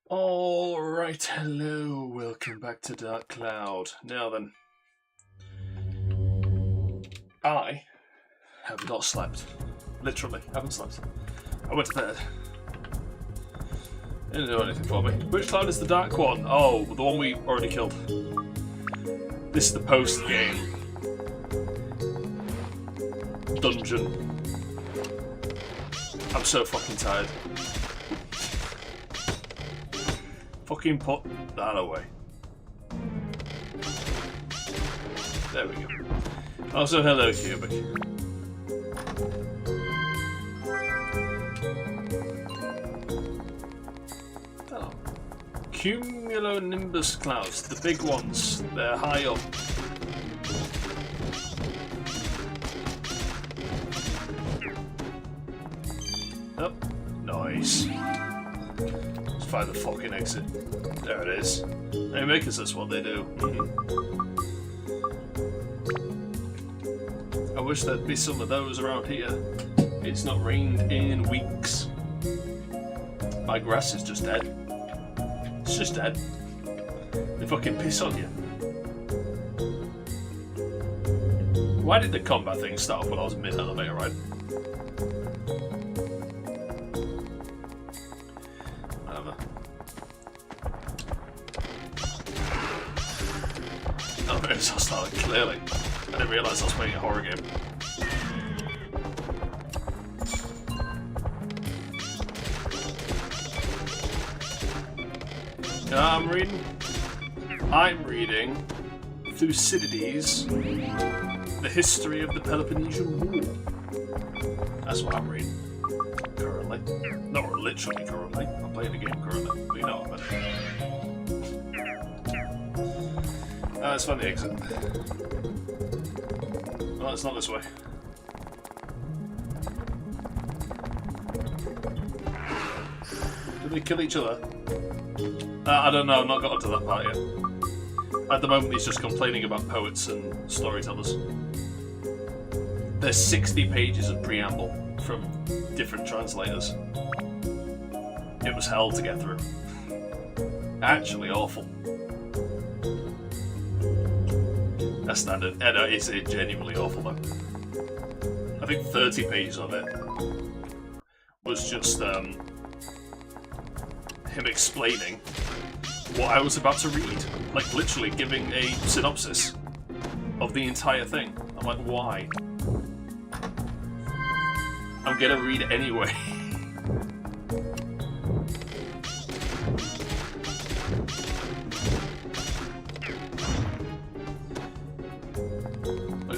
Alright, hello, welcome back to Dark Cloud. Now then, I have not slept. Literally, haven't slept. I went to bed. It didn't do anything for me. Which cloud is the dark one? Oh, the one we already killed. This is the post-game dungeon. I'm so fucking tired. Fucking put that away. There we go. Also, hello, Cubic. Oh. Cumulonimbus clouds, the big ones. They're high up. Oh, nice. Find the fucking exit. There it is. They make us, that's what they do. I wish there'd be some of those around here. It's not rained in weeks. My grass is just dead. It's just dead. They fucking piss on you. Why did the combat thing start when I was mid-elevator ride? I started clearly. I didn't realise I was playing a horror game. I'm reading Thucydides, The History of the Peloponnesian War. That's what I'm reading. Currently. Not literally currently. I'm playing the game currently. But you know what I mean. Let's find the exit. Well, it's not this way. Did they kill each other? I don't know, I've not got onto that part yet. At the moment, he's just complaining about poets and storytellers. There's 60 pages of preamble from different translators. It was hell to get through. Actually awful. That's standard. No, it's genuinely awful though. I think 30 pages of it was just him explaining what I was about to read. Like literally giving a synopsis of the entire thing. I'm like, why? I'm gonna read it anyway.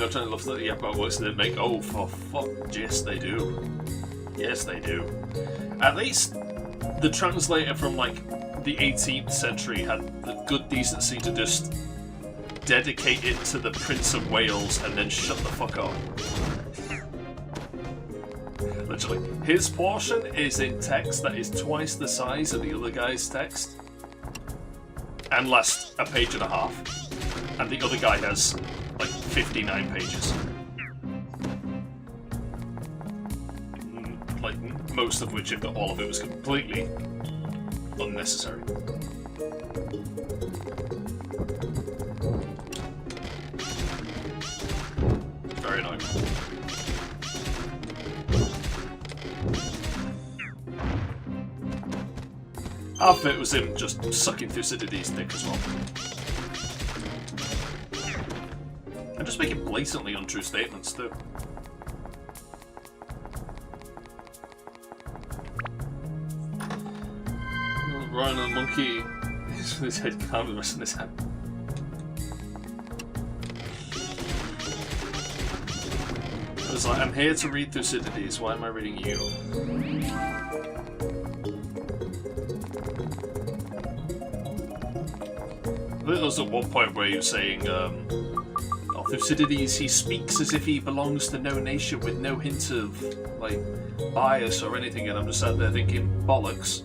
I'm trying to love that the Yappa works they make. Oh, for fuck. Yes, they do. Yes, they do. At least the translator from like the 18th century had the good decency to just dedicate it to the Prince of Wales and then shut the fuck up. Literally. His portion is in text that is twice the size of the other guy's text and lasts a page and a half. And the other guy has like 59 pages. Like most of which, if not all of it, was completely unnecessary. Very annoying. Half of it was him just sucking Thucydides' dick as well. And just making blatantly untrue statements too. Ryan and the monkey is with his head calm with the rest of his hand. I was like, I'm here to read Thucydides, why am I reading you? I think there was at one point where he was saying, Thucydides, he speaks as if he belongs to no nation with no hint of, like, bias or anything, and I'm just sat there thinking, bollocks.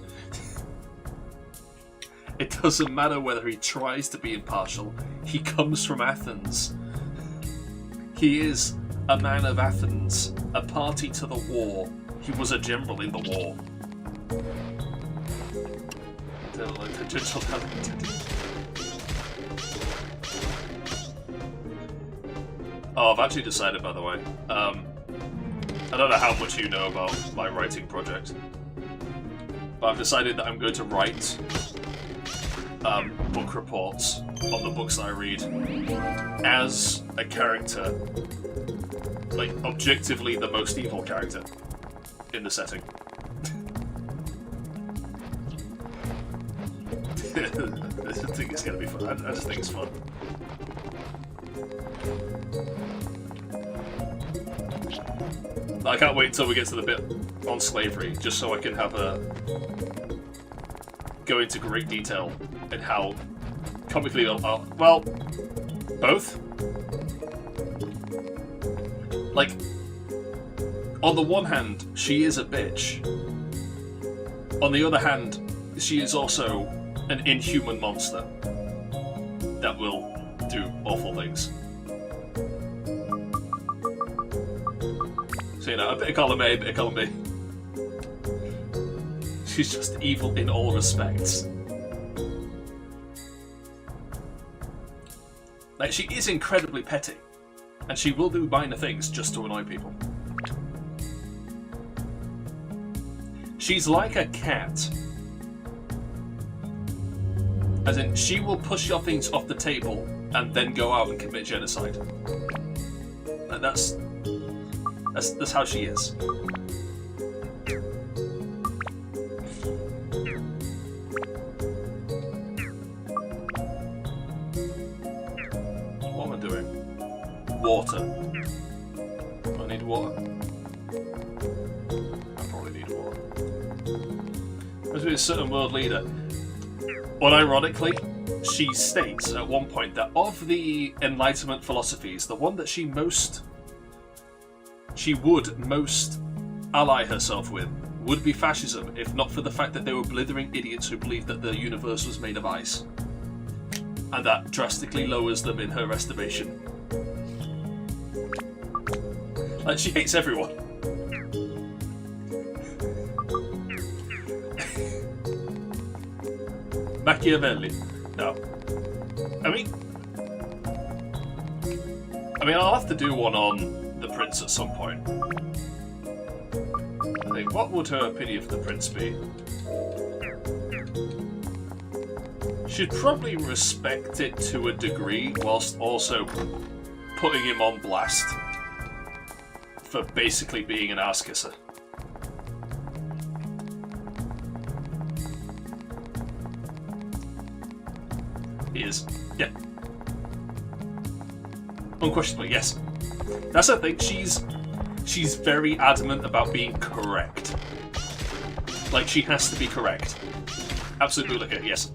It doesn't matter whether he tries to be impartial, he comes from Athens. He is a man of Athens, a party to the war. He was a general in the war. tangential talent. Oh, I've actually decided, by the way. I don't know how much you know about my writing project, but I've decided that I'm going to write book reports on the books that I read as a character, like objectively the most evil character in the setting. I think it's going to be fun. I just think it's fun. I can't wait until we get to the bit on slavery, just so I can have go into great detail in how comically well, both. Like, on the one hand, she is a bitch. On the other hand, she is also an inhuman monster that will do awful things. So, you know, a bit of column A, a bit of column B. She's just evil in all respects. Like, she is incredibly petty, and she will do minor things just to annoy people. She's like a cat. As in, she will push your things off the table and then go out and commit genocide. And that's how she is. What am I doing? Water. I need water. I probably need water. There's been a certain world leader. Unironically, she states at one point that of the Enlightenment philosophies, the one that she would most ally herself with would be fascism, if not for the fact that they were blithering idiots who believed that the universe was made of ice. And that drastically lowers them in her estimation. Like, she hates everyone. Machiavelli. No. I mean, I'll have to do one on the Prince at some point. I think, what would her opinion of the Prince be? She'd probably respect it to a degree, whilst also putting him on blast for basically being an ass kisser. He is. Yeah. Unquestionably, yes. That's the thing, she's very adamant about being correct. Like, she has to be correct. Absolutely, okay, yes.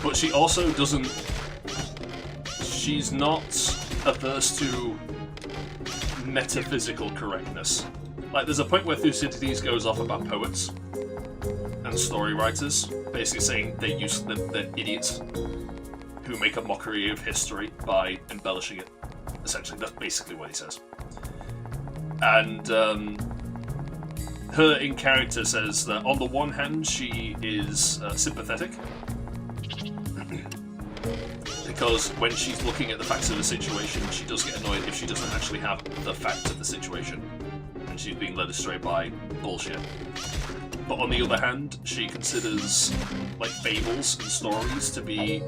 But she also doesn't... She's not averse to metaphysical correctness. Like, there's a point where Thucydides goes off about poets and story writers, basically saying they're idiots who make a mockery of history by embellishing it. Essentially, that's basically what he says. And her in character says that on the one hand, she is sympathetic, because when she's looking at the facts of the situation, she does get annoyed if she doesn't actually have the facts of the situation. She's being led astray by bullshit. But on the other hand, she considers like fables and stories to be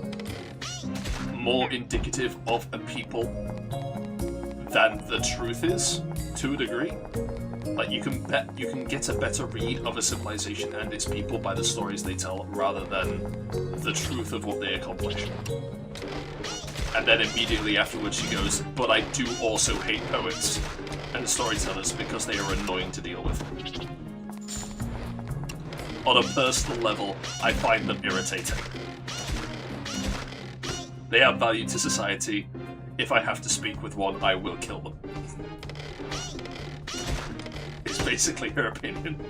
more indicative of a people than the truth is, to a degree. Like, you can get a better read of a civilization and its people by the stories they tell, rather than the truth of what they accomplish. And then immediately afterwards she goes, but I do also hate poets and storytellers because they are annoying to deal with. On a personal level, I find them irritating. They have value to society. If I have to speak with one, I will kill them. It's basically her opinion.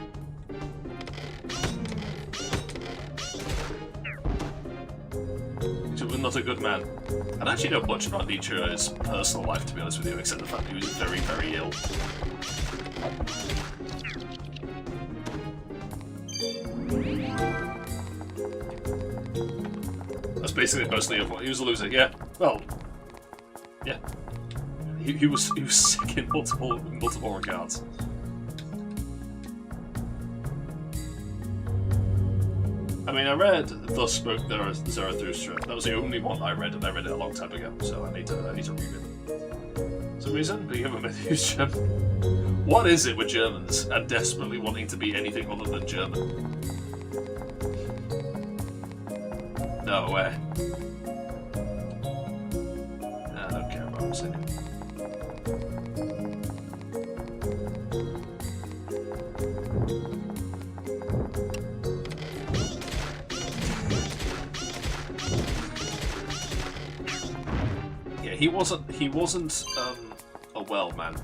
Nietzsche was not a good man. I don't actually know much about Nietzsche's personal life, to be honest with you, except the fact that he was very, very ill. basically mostly he was a loser. Yeah. Well. Yeah. He was sick in multiple regards. I mean, I read Thus Spoke Zarathustra. That was the only one I read, and I read it a long time ago. So I need to read it. For some reason, but you haven't met who's German. What is it with Germans and desperately wanting to be anything other than German? No way. I don't care about what I'm saying. Yeah, he wasn't a well man.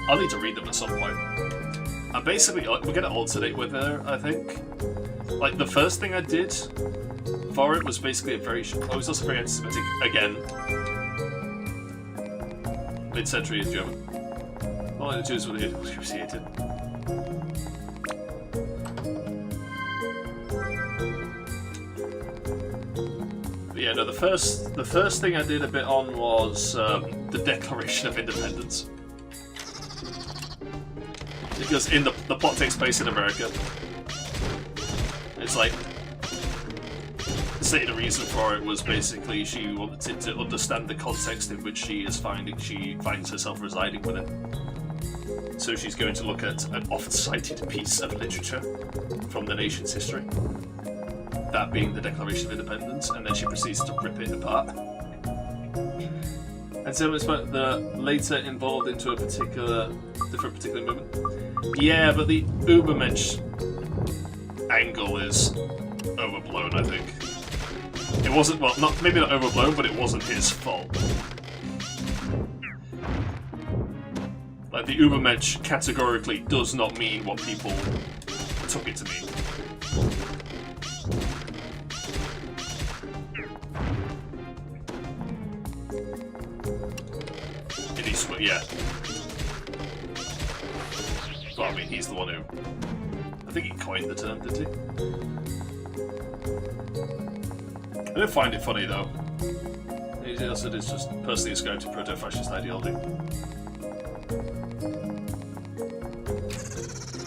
I'll need to read them at some point. And basically, we're going to alternate with her, I think. Like, the first thing I did for it was basically a very... I was also very anti-Semitic, again. Mid-century in German. All I had to do is what he hated. But yeah, no, the first thing I did a bit on was the Declaration of Independence. Because in the plot takes place in America. It's like the reason for it was basically she wanted to understand the context in which she finds herself residing within. So she's going to look at an oft-cited piece of literature from the nation's history, that being the Declaration of Independence, and then she proceeds to rip it apart. And so it's about the later involved into a particular movement. Yeah, but the Ubermensch angle is overblown, I think. It wasn't, well, maybe not overblown, but it wasn't his fault. Like, the Ubermensch categorically does not mean what people took it to mean. Yeah. Well, I mean, he's the one who... I think he coined the term, didn't he? I don't find it funny, though. He also is just personally ascribed to proto-fascist ideology.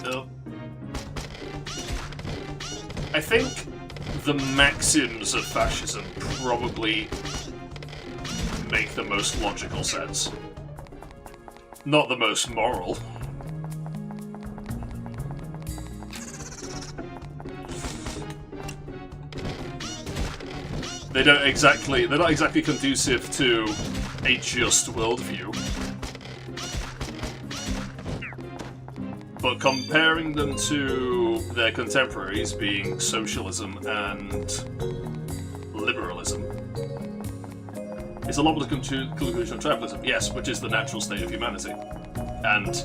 No. I think the maxims of fascism probably make the most logical sense. Not the most moral. They're not exactly conducive to a just worldview. But comparing them to their contemporaries, being socialism and liberalism, it's a lot of the conclusion of tribalism, yes, which is the natural state of humanity. And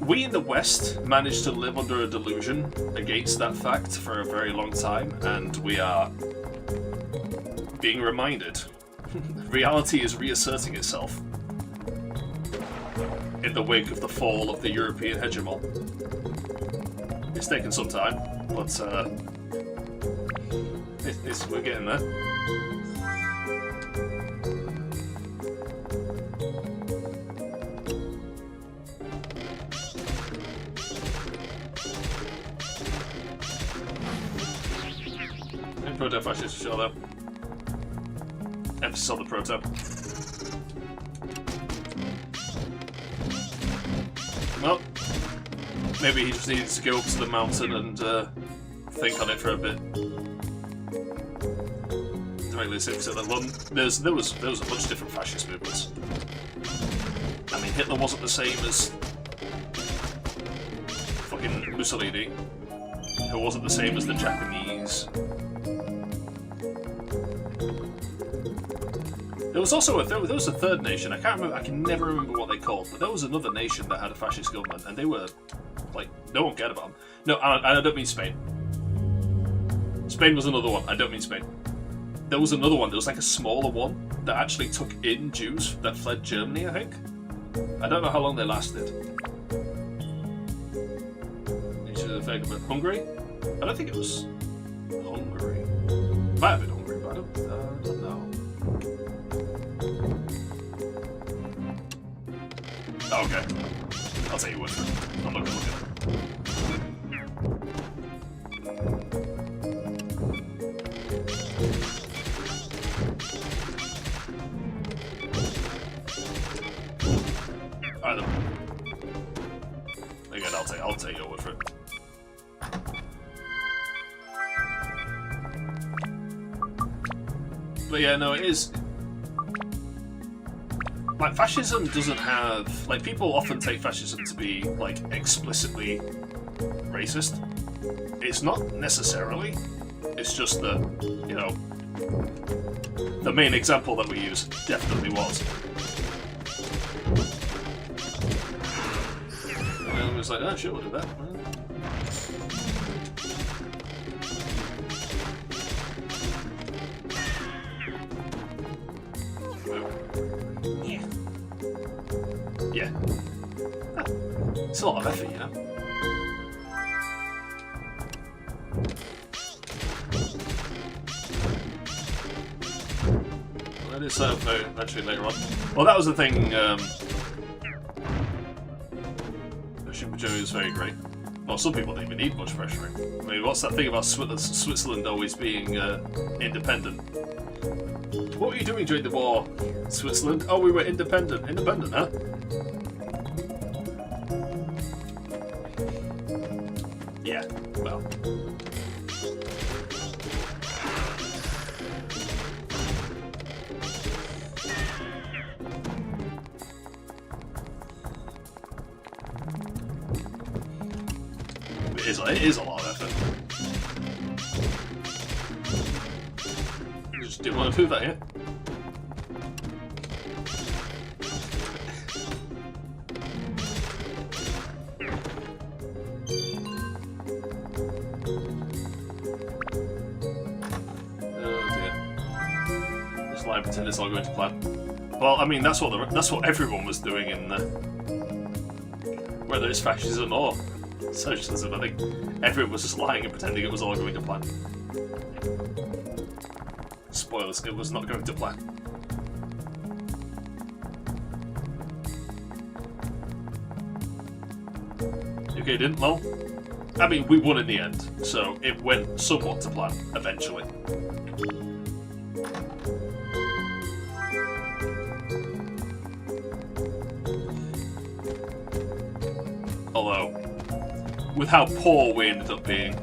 we in the West managed to live under a delusion against that fact for a very long time, and we are being reminded. Reality is reasserting itself in the wake of the fall of the European hegemon. It's taken some time, but we're getting there. Proto-fascist for sure, though. Emphasis on the proto. Well, maybe he just needed to go up to the mountain and think on it for a bit. To make this episode that long. There was a bunch of different fascist movements. I mean, Hitler wasn't the same as fucking Mussolini, who wasn't the same as the Japanese. There was also there was a third nation. I can never remember what they called, but there was another nation that had a fascist government, and they were like, no one cared about them. No, I don't mean Spain. Spain was another one. I don't mean Spain. There was another one. There was like a smaller one that actually took in Jews that fled Germany, I think. I don't know how long they lasted. These are the Hungary? I don't think it was Hungary. Might have been Hungary, but I don't know. Oh, okay. I'll take your word for it. I'm not gonna look at it. Alright then. Again, I'll take your word for it. But yeah, no, it is. Like, fascism doesn't have... Like, people often take fascism to be, like, explicitly racist. It's not necessarily. It's just that, you know, the main example that we use definitely was. And I was like, oh, sure, we'll do that. Yeah. It's a lot of effort, you know. Well, that is eventually later on. Well, that was the thing. Germany was very great. Well, some people didn't even need much pressuring. I mean, what's that thing about Switzerland always being independent? What were you doing during the war, Switzerland? Oh, we were independent. Independent, huh? Yeah, well. It is a lot of effort. You just didn't want to do that, yeah? I pretend it's all going to plan. Well, I mean, that's what everyone was doing in whether it's fascism or socialism. I think everyone was just lying and pretending it was all going to plan. Spoilers: it was not going to plan. Okay, didn't well. I mean, we won in the end, so it went somewhat to plan eventually. Although, with how poor we ended up being,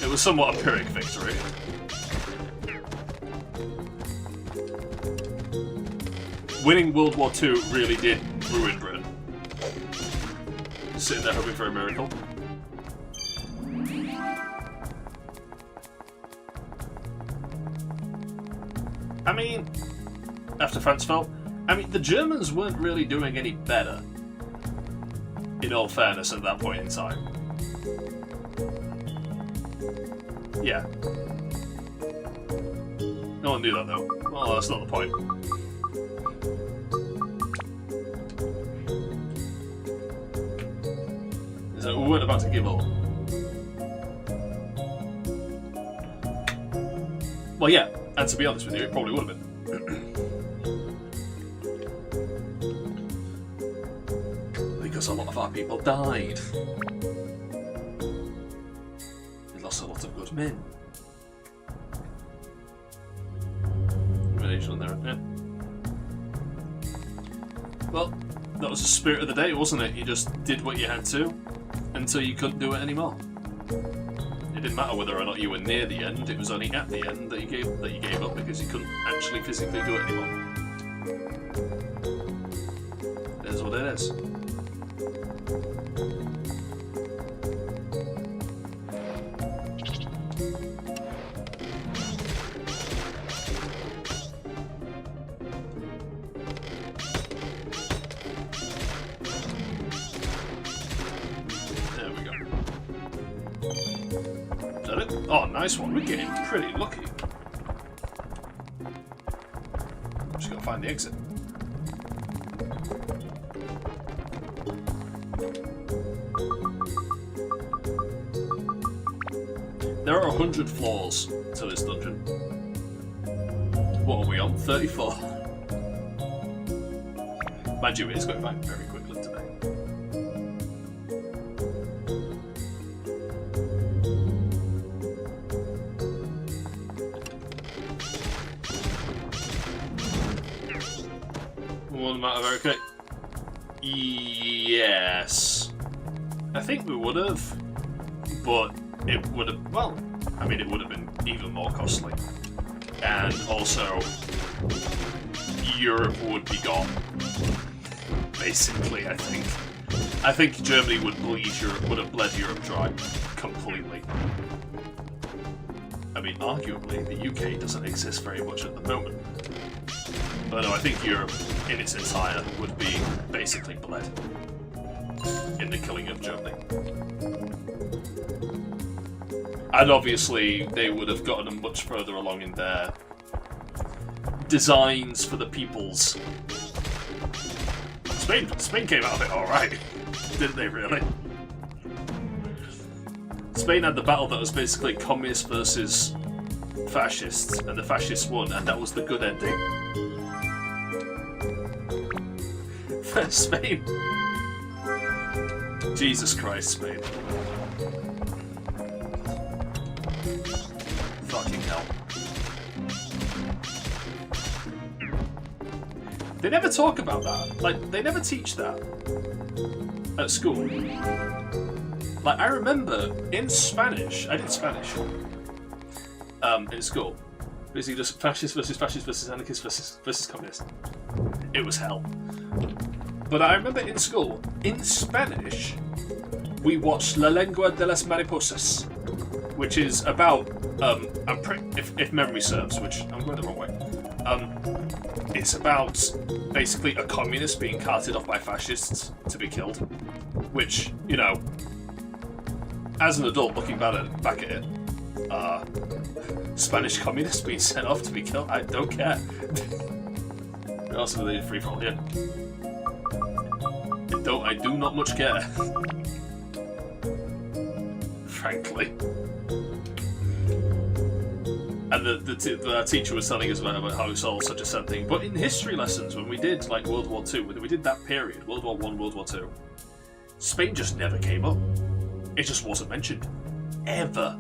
it was somewhat a Pyrrhic victory. Winning World War II really did ruin Britain. Just sitting there hoping for a miracle. I mean, after France fell, I mean, the Germans weren't really doing any better. In all fairness, at that point in time. Yeah. No one knew that, though. Well, that's not the point. So we weren't about to give up. Well, yeah, and to be honest with you, it probably would have been. Because a lot of our people died. We lost a lot of good men. There, yeah. Well, that was the spirit of the day, wasn't it? You just did what you had to until you couldn't do it anymore. It didn't matter whether or not you were near the end; it was only at the end that you gave up because you couldn't actually physically do it anymore. It is what it is. Oh, nice one. We're getting pretty lucky. find the exit. There are 100 floors to this dungeon. What are we on? 34. Mind you, it is going by very quickly today. One amount of okay. Yes. I think we would have, but it would have, well, I mean, it would have been even more costly. And also, Europe would be gone. Basically, I think. I think Germany would have bled Europe dry completely. I mean, arguably, the UK doesn't exist very much at the moment. But no, I think Europe in its entire would be basically bled in the killing of Germany. And obviously, they would have gotten them much further along in their designs for the peoples. Spain came out of it alright, didn't they, really? Spain had the battle that was basically communists versus fascists, and the fascists won, and that was the good ending. For Spain. Jesus Christ, Spain. Fucking hell. They never talk about that. Like, they never teach that at school. Like, I remember in Spanish, I did Spanish in school. Basically just fascists versus anarchists versus communists. It was hell. But I remember in school, in Spanish, we watched La Lengua de las Mariposas, which is about, if memory serves, which I'm going the wrong way, it's about basically a communist being carted off by fascists to be killed, which, you know, as an adult looking back at it, Spanish communists being sent off to be killed, I don't care. Also, they did free for all here. I do not much care. Frankly. And the teacher was telling us about how it's all such a sad thing. But in history lessons, when we did like World War II, when we did that period, World War I, World War II, Spain just never came up. It just wasn't mentioned. Ever.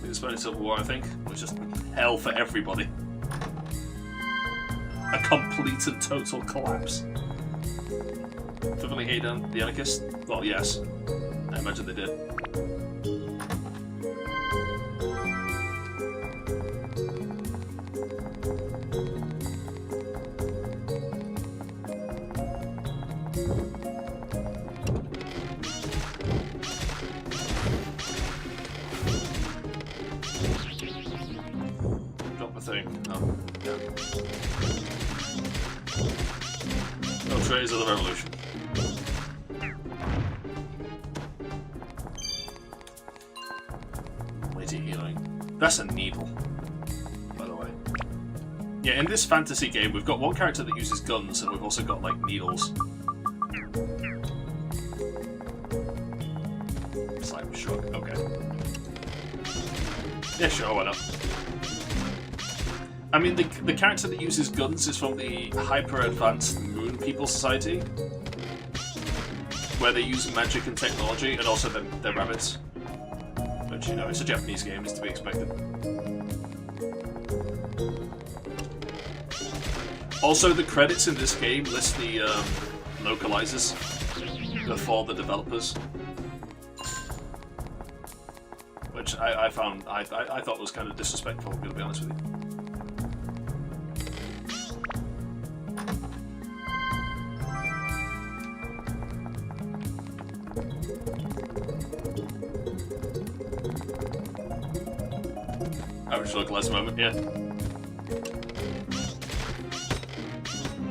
The Spanish Civil War, I think, was just hell for everybody. A complete and total collapse. Fulfilling hate on the anarchists? Well, yes. I imagine they did. Drop the thing. Oh, yeah. No trace of the revolution. That's a needle, by the way. Yeah, in this fantasy game, we've got one character that uses guns, and we've also got, like, needles. Slight shrug, okay. Yeah, sure, why not? I mean, the character that uses guns is from the hyper-advanced Moon People Society, where they use magic and technology, and also they're rabbits. Which, you know, it's a Japanese game, it's to be expected. Also, the credits in this game list the localizers before the developers, which I thought was kind of disrespectful, I'm going to be honest with you. Average localized moment, yeah.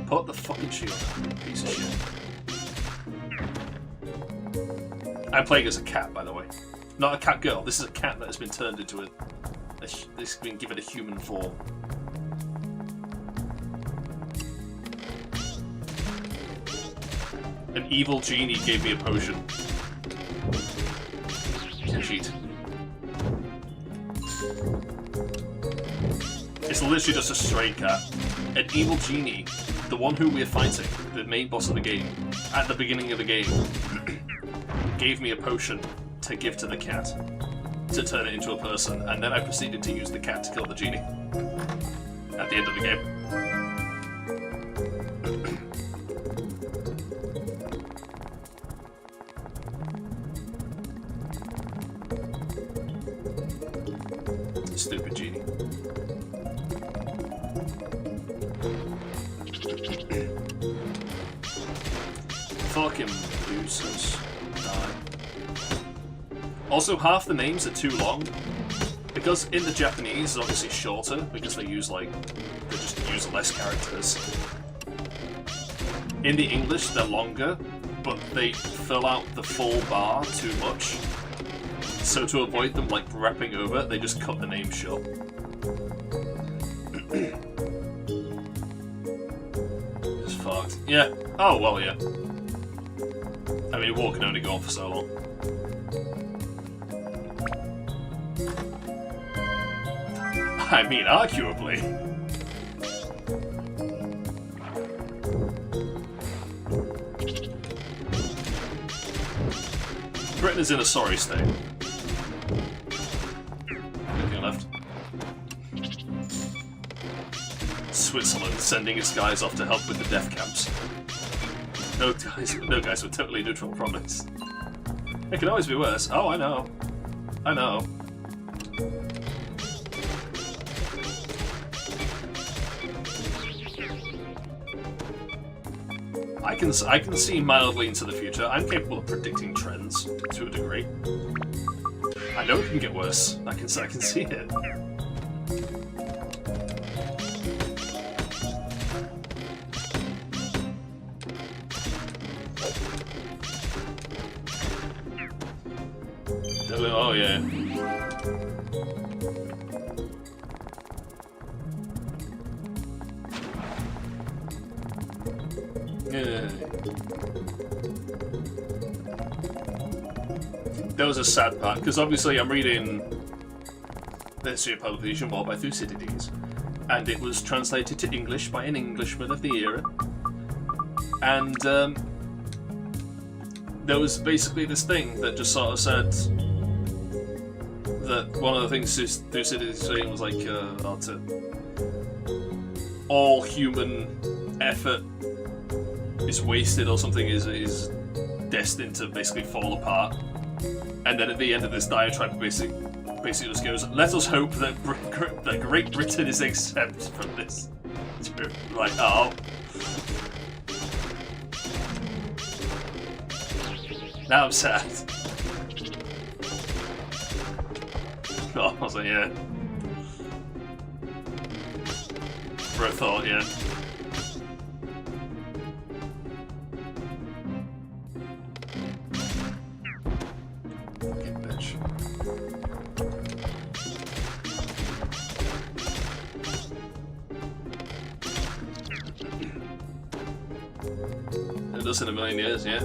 Put the fucking shield down, piece of shit. I'm playing as a cat, by the way. Not a cat girl, this is a cat that has been turned into this has been given a human form. An evil genie gave me a potion. Cheat. It's literally just a stray cat. An evil genie, the one who we're fighting, the main boss of the game, at the beginning of the game, gave me a potion to give to the cat to turn it into a person, and then I proceeded to use the cat to kill the genie at the end of the game. Stupid genie. Fucking losers. Die. Also, half the names are too long. Because in the Japanese, it's obviously shorter, because they just use less characters. In the English, they're longer, but they fill out the full bar too much. So to avoid them like wrapping over, they just cut the name short. Just fucked. Yeah. Oh, well, yeah. I mean, war can only go on for so long. I mean, arguably. Britain is in a sorry state. Anything left? Switzerland sending its guys off to help with the death camps. No guys, we're totally neutral, promise. It can always be worse. Oh, I know. I know. I can see mildly into the future. I'm capable of predicting trends to a degree. I know it can get worse. I can see it. Oh yeah. That was a sad part, because obviously I'm reading the History of Peloponnesian War by Thucydides, and it was translated to English by an Englishman of the era, and there was basically this thing that just sort of said that one of the things Thucydides was saying was like, all human effort is wasted or something, is destined to basically fall apart. And then at the end of this diatribe, basically just goes, let us hope that Great Britain is exempt from this. Like, oh. Now I'm sad. Oh, I was like, yeah. For a thought, yeah. Fucking bitch. It does in a million years, yeah.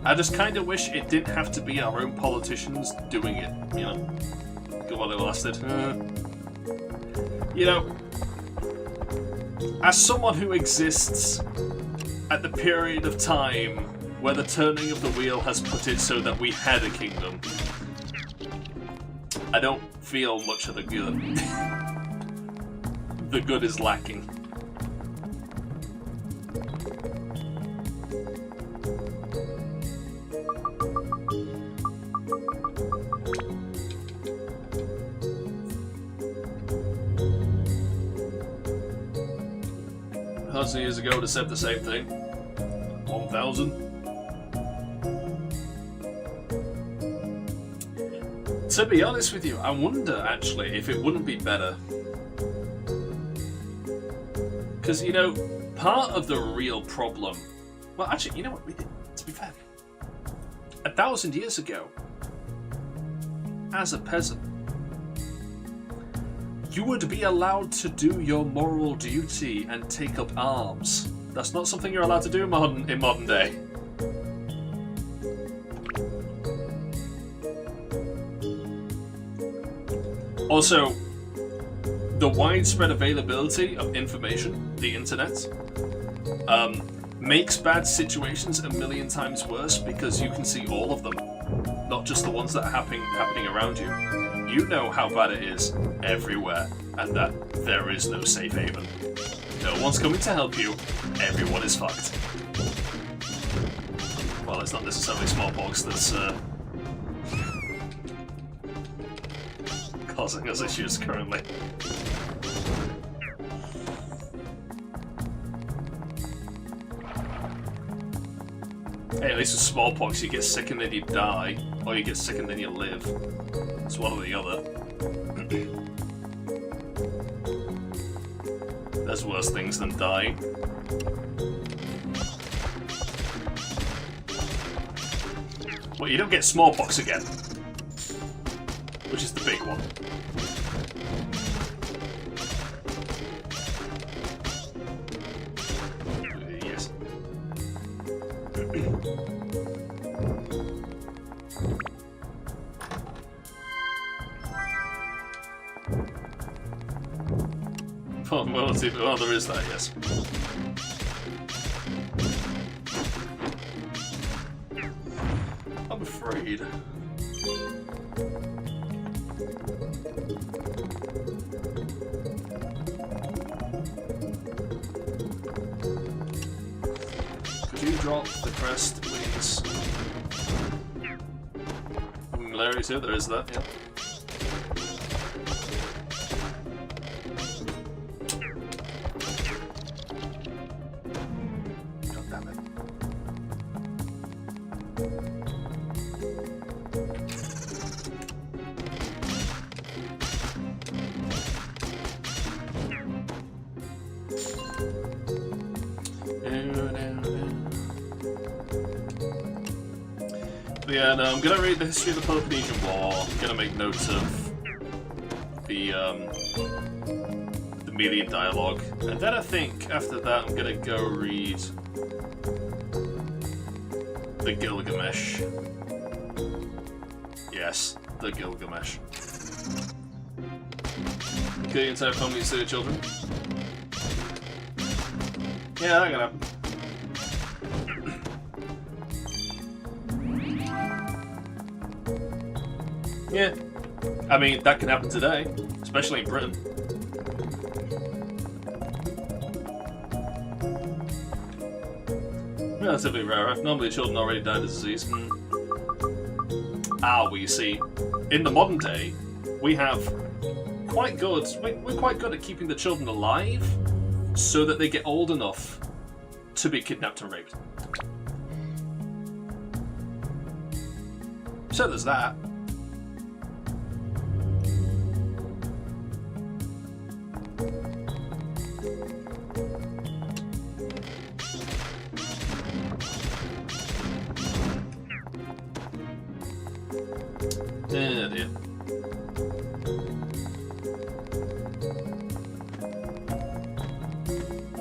I just kind of wish it didn't have to be our own politicians doing it, you know? Good while it lasted. You know, as someone who exists at the period of time where the turning of the wheel has put it so that we had a kingdom, I don't feel much of the good. The good is lacking. Years ago to said the same thing. 1,000. To be honest with you, I wonder actually if it wouldn't be better. Because, you know, part of the real problem. Well, actually, you know what? We did, to be fair. 1,000 years ago, as a peasant, You would be allowed to do your moral duty and take up arms. That's not something you're allowed to do in modern day. Also, the widespread availability of information, the internet, makes bad situations a million times worse because you can see all of them, not just the ones that are happening around you. You know how bad it is everywhere, and that there is no safe haven. No one's coming to help you. Everyone is fucked. Well, it's not necessarily smallpox that's causing us issues currently. Hey, at least with smallpox you get sick and then you die, or you get sick and then you live. It's one or the other. There's worse things than dying. Well, you don't get smallpox again. Which is the big one. Yes. Well, there is that, yes. I'm afraid. Could you drop the crest, please? Malaria too, there is that, yeah. Yeah, no, I'm gonna read the history of the Peloponnesian War. I'm gonna make notes of the Melian dialogue, and then I think after that I'm gonna go read the Gilgamesh. Yes, the Gilgamesh. Kill your entire family and your children. Yeah, that can happen. Yeah, I mean, that can happen today, especially in Britain. Relatively rare. Normally children already died of disease. Well, you see, in the modern day, we have quite good, we're quite good at keeping the children alive so that they get old enough to be kidnapped and raped. So there's that. Yeah, dear.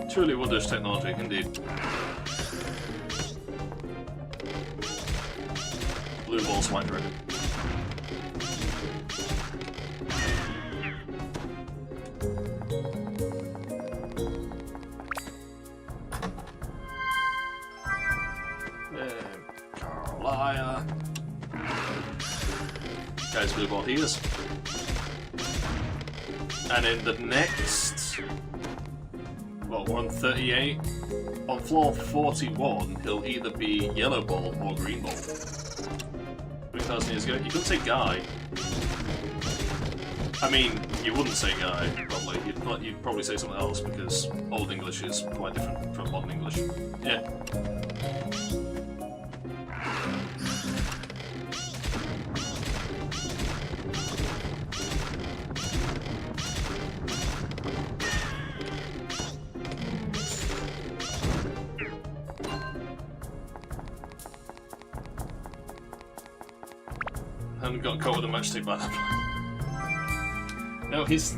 Truly wondrous technology, indeed. Blue balls, white dragon. Carlisle. Guys, blue ball he is. And in the next, well, we're on 38. On floor 41, he'll either be yellow ball or green ball. 3,000 years ago, you couldn't say guy. I mean, you wouldn't say guy, probably. You'd probably say something else because Old English is quite different from Modern English. Yeah. Haven't got caught with a matchstick by that point. No, he's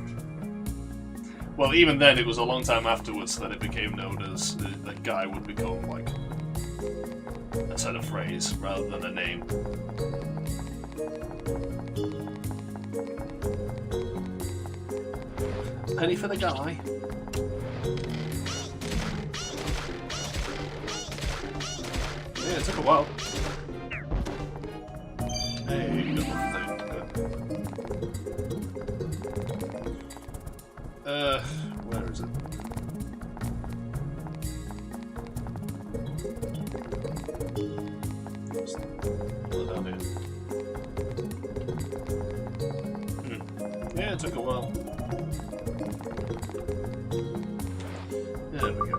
Well, even then, it was a long time afterwards that it became known as that Guy would become like a turn of phrase rather than a name. Penny for the Guy. Yeah, it took a while. Hey, you got nothing. Where is it? Down here. Yeah, it took a while. There we go.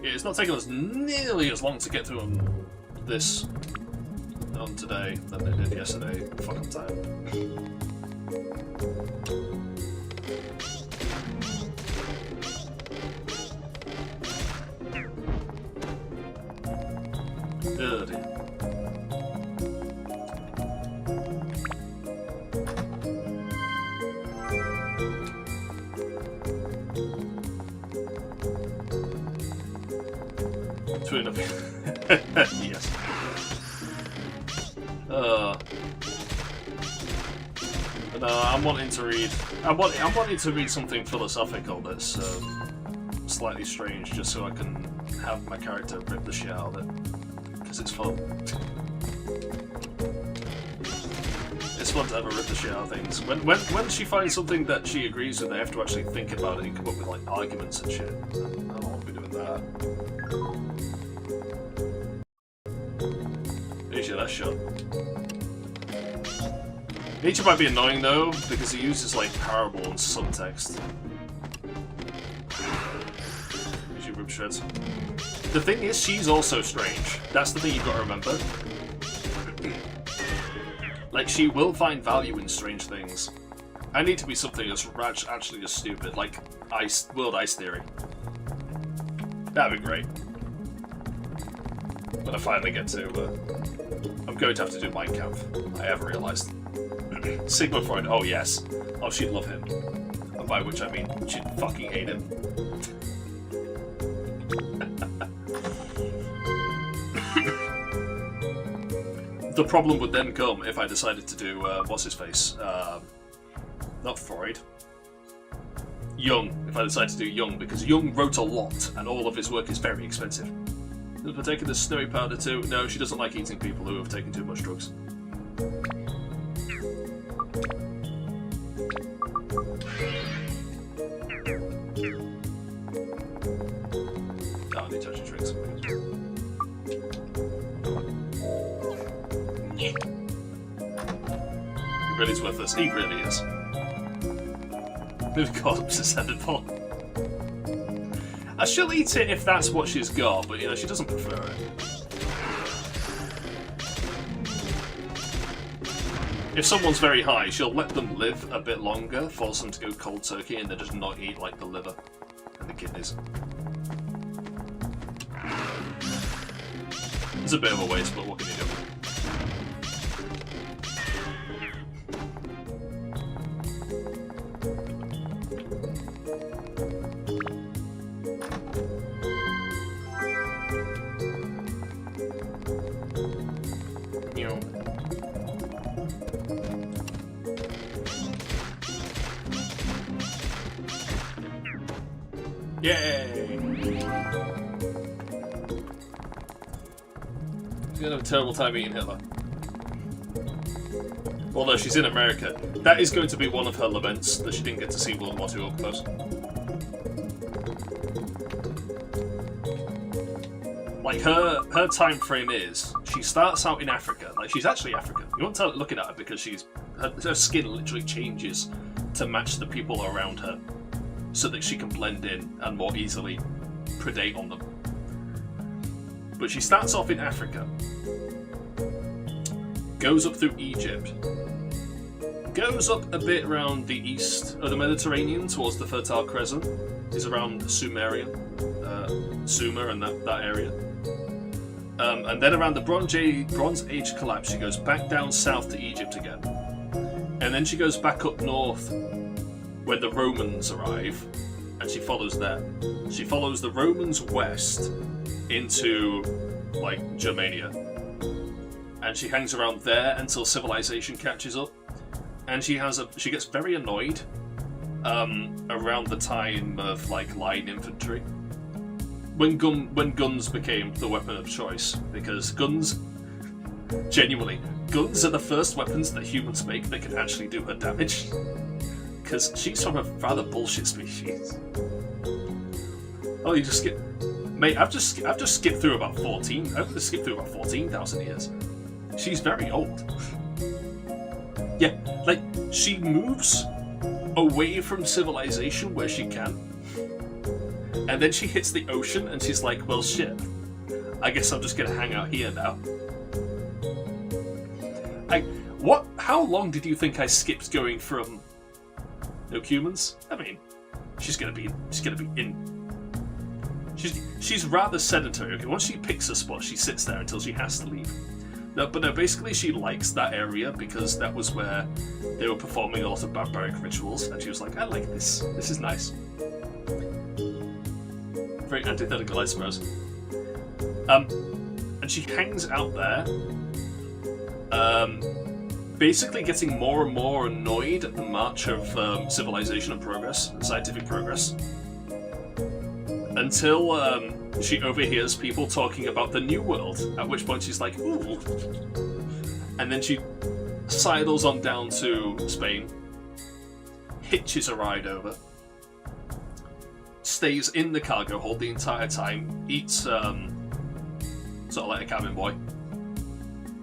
Yeah, it's not taking us nearly as long to get through on this on today than it did yesterday. Fucking time. Oh dear. Yes. No, I'm wanting to read. I'm wanting to read something philosophical that's slightly strange, just so I can have my character rip the shit out of it, because it's fun. It's fun to have her rip the shit out of things. When she finds something that she agrees with, they have to actually think about it and come up with like arguments and shit. I don't want to be doing that. Usually that shot. Nature might be annoying though, because he uses like parable and subtext. Usually rip shreds. The thing is, she's also strange. That's the thing you've got to remember. Like, she will find value in strange things. I need to be something as actually as stupid, like World Ice Theory. That'd be great. When I finally get to, I'm going to have to do Mein Kampf. I have realised. Sigmund Freud, oh yes. Oh, she'd love him. By which I mean, she'd fucking hate him. The problem would then come if I decided to do, what's-his-face? Not Freud. Jung, if I decided to do Jung, because Jung wrote a lot, and all of his work is very expensive. Have I taken the snowy powder too? No, she doesn't like eating people who have taken too much drugs. Oh, I need to actually drink something. He really is worth this. He really is. Maybe corpse descended for. She'll eat it if that's what she's got, but you know, she doesn't prefer it. If someone's very high, she'll let them live a bit longer, force them to go cold turkey, and then just not eat like the liver and the kidneys. It's a bit of a waste, but what can you do? Yay! She's gonna have a terrible time eating Hitler. Although she's in America. That is going to be one of her laments, that she didn't get to see World War II up close. Like, her time frame is, she starts out in Africa. Like, she's actually African. You won't tell it looking at her because her skin literally changes to match the people around her, so that she can blend in and more easily predate on them. But she starts off in Africa, goes up through Egypt, goes up a bit around the east of the Mediterranean towards the Fertile Crescent, is around Sumer and that area. And then around the Bronze Age collapse, she goes back down south to Egypt again. And And then she goes back up north when the Romans arrive, and she follows them. She follows the Romans west into, like, Germania. And she hangs around there until civilization catches up. And she gets very annoyed around the time of, like, line infantry. When guns became the weapon of choice, because guns are the first weapons that humans make that can actually do her damage. Because she's from a rather bullshit species. Oh, you just skip, mate. I've just skipped through about 14. I've just skipped through about 14,000 years. She's very old. Yeah, like she moves away from civilization where she can. And then she hits the ocean and she's like, well, shit. I guess I'm just gonna hang out here now. How long did you think I skipped going from no humans? I mean, she's gonna be in. She's rather sedentary. Okay, once she picks a spot, she sits there until she has to leave. No, basically she likes that area because that was where they were performing a lot of barbaric rituals, and she was like, I like this. This is nice. Very antithetical, I suppose. And she hangs out there, basically getting more and more annoyed at the march of civilization and progress, and scientific progress, until she overhears people talking about the New World, at which point she's like, ooh. And then she sidles on down to Spain, hitches a ride over, stays in the cargo hold the entire time, eats sort of like a cabin boy.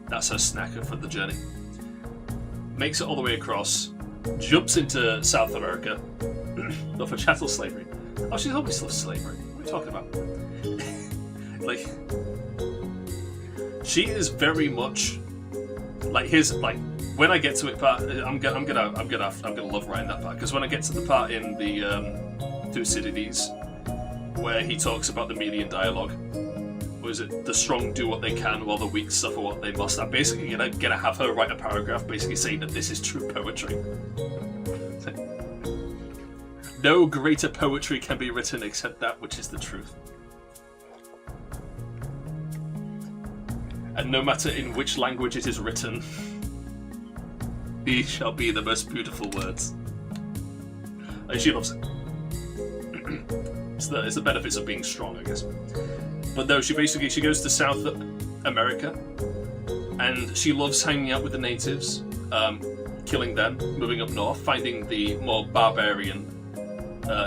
That's her snacker for the journey. Makes it all the way across, jumps into South America, not for chattel slavery. Oh, she's always loved slavery. What are you talking about? Like, she is very much like when I get to it part, I'm gonna love writing that part, because when I get to the part in the Thucydides where he talks about the Melian dialogue, or is it the strong do what they can while the weak suffer what they must? I'm basically gonna have her write a paragraph basically saying that this is true poetry. No greater poetry can be written except that which is the truth. And no matter in which language it is written, these shall be the most beautiful words. And she loves it. It's the benefits of being strong, I guess. But no, she goes to South America, and she loves hanging out with the natives, killing them, moving up north, finding the more barbarian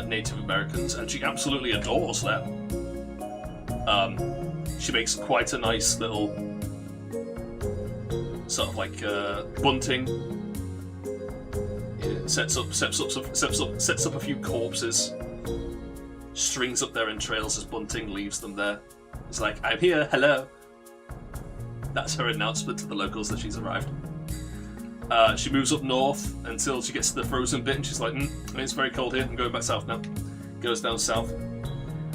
Native Americans, and she absolutely adores them. She makes quite a nice little sort of like bunting. Yeah, sets up a few corpses, strings up their entrails as bunting, leaves them there. It's like, I'm here, hello. That's her announcement to the locals that she's arrived. She moves up north until she gets to the frozen bit, and she's like, it's very cold here, I'm going back south now. Goes down south.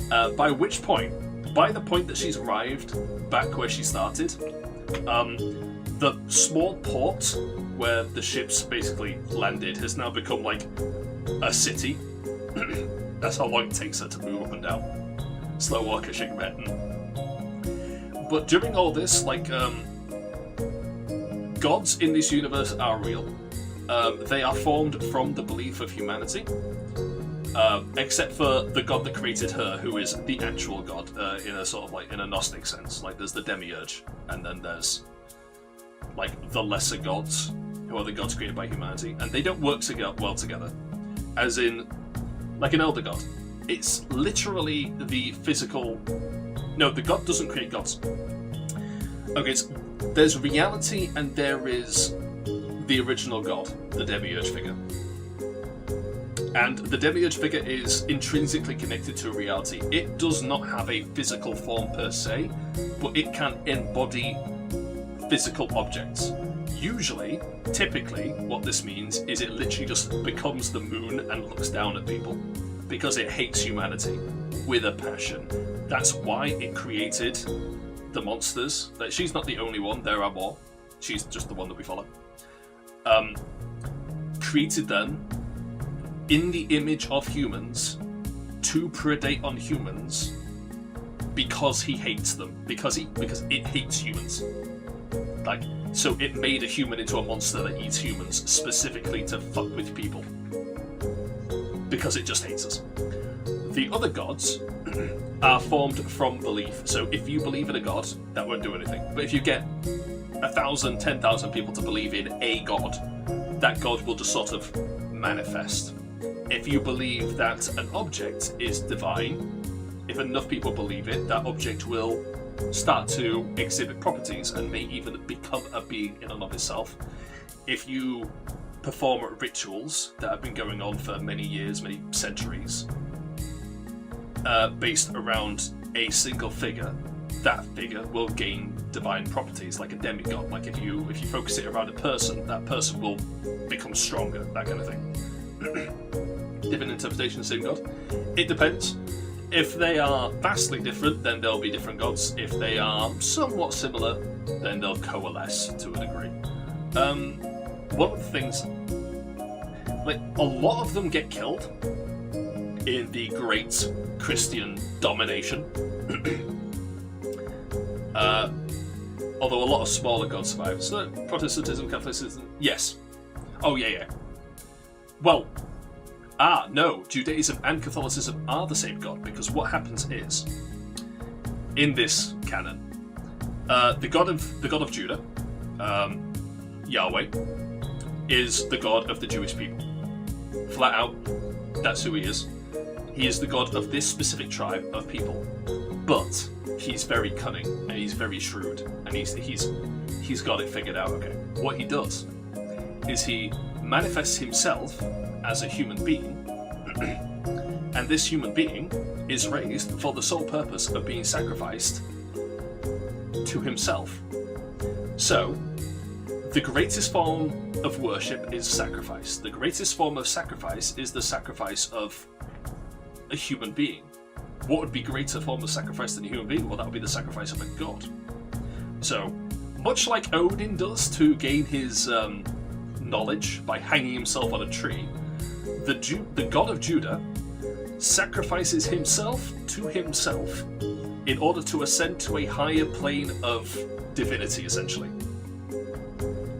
By the point that she's arrived back where she started, the small port where the ships basically landed has now become like a city. That's how long it takes her to move up and down. Slow walker, shake But during all this, like, gods in this universe are real. They are formed from the belief of humanity, except for the god that created her, who is the actual god in a sort of like in a Gnostic sense. Like, there's the demiurge, and then there's like the lesser gods, who are the gods created by humanity, and they don't work well together. As in, like an elder god, it's literally the physical. No, the god doesn't create gods. Okay, there's reality and there is the original god, the demiurge figure. And the demiurge figure is intrinsically connected to reality. It does not have a physical form per se, but it can embody physical objects. Usually, typically, what this means is it literally just becomes the moon and looks down at people, because it hates humanity with a passion. That's why it created the monsters. She's not the only one, there are more. She's just the one that we follow. created them in the image of humans to predate on humans because he hates them, because it hates humans. Like, so it made a human into a monster that eats humans specifically to fuck with people because it just hates us. The other gods are formed from belief. So if you believe in a god, that won't do anything. But if you get 1,000, 10,000 people to believe in a god, that god will just sort of manifest. If you believe that an object is divine, if enough people believe it, that object will start to exhibit properties and may even become a being in and of itself. If you perform rituals that have been going on for many years, many centuries, based around a single figure, that figure will gain divine properties, like a demigod. Like if you focus it around a person, that person will become stronger, that kind of thing. Different interpretation of the same god. It depends. If they are vastly different, then there'll be different gods. If they are somewhat similar, then they'll coalesce to a degree. One of the things, like, a lot of them get killed in the great Christian domination. Although a lot of smaller gods survive. So Protestantism, Catholicism, yes. Oh yeah. Well, no, Judaism and Catholicism are the same god, because what happens is, in this canon, the god of Judah, Yahweh, is the god of the Jewish people. Flat out, that's who he is. He is the god of this specific tribe of people, but he's very cunning and he's very shrewd, and he's got it figured out. Okay, what he does is he manifests himself as a human being, and this human being is raised for the sole purpose of being sacrificed to himself. So, the greatest form of worship is sacrifice. The greatest form of sacrifice is the sacrifice of a human being. What would be greater form of sacrifice than a human being? Well, that would be the sacrifice of a god. So, much like Odin does to gain his knowledge by hanging himself on a tree, the god of Judah sacrifices himself to himself in order to ascend to a higher plane of divinity, essentially.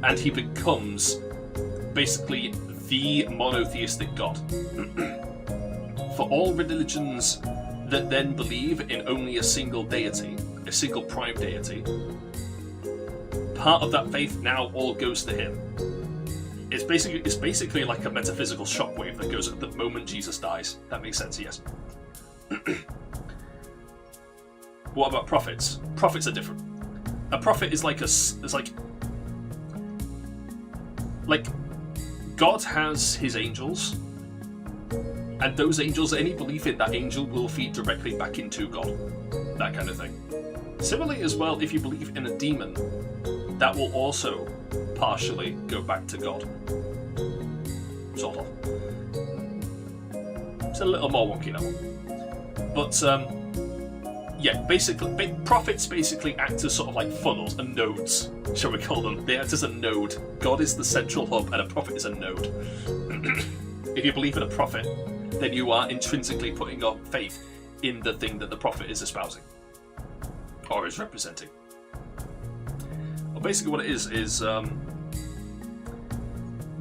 And he becomes basically the monotheistic god. For all religions that then believe in only a single deity, a single prime deity, part of that faith now all goes to him. It's basically like a metaphysical shockwave that goes at the moment Jesus dies. That makes sense, yes. What about prophets? Prophets are different. A prophet is like God has his angels, and those angels, any belief in that angel will feed directly back into God. That kind of thing. Similarly as well, if you believe in a demon, that will also partially go back to God. Sort of. It's a little more wonky, that one. But, yeah, basically, prophets basically act as sort of like funnels and nodes, shall we call them. They act as a node. God is the central hub, and a prophet is a node. If you believe in a prophet, then you are intrinsically putting your faith in the thing that the prophet is espousing, or is representing. Well, basically what it is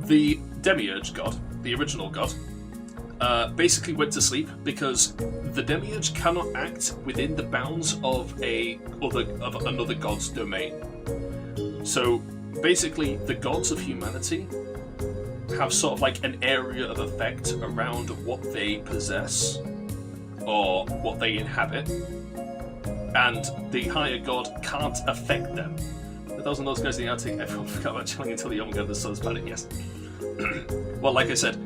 the demiurge god, the original god, basically went to sleep because the demiurge cannot act within the bounds of another god's domain. So basically the gods of humanity have sort of like an area of effect around what they possess or what they inhabit, and the higher god can't affect them. But those guys in the Arctic, everyone forgot about Chilling Until the Younger, the Sun's Planet, yes. Well, like I said,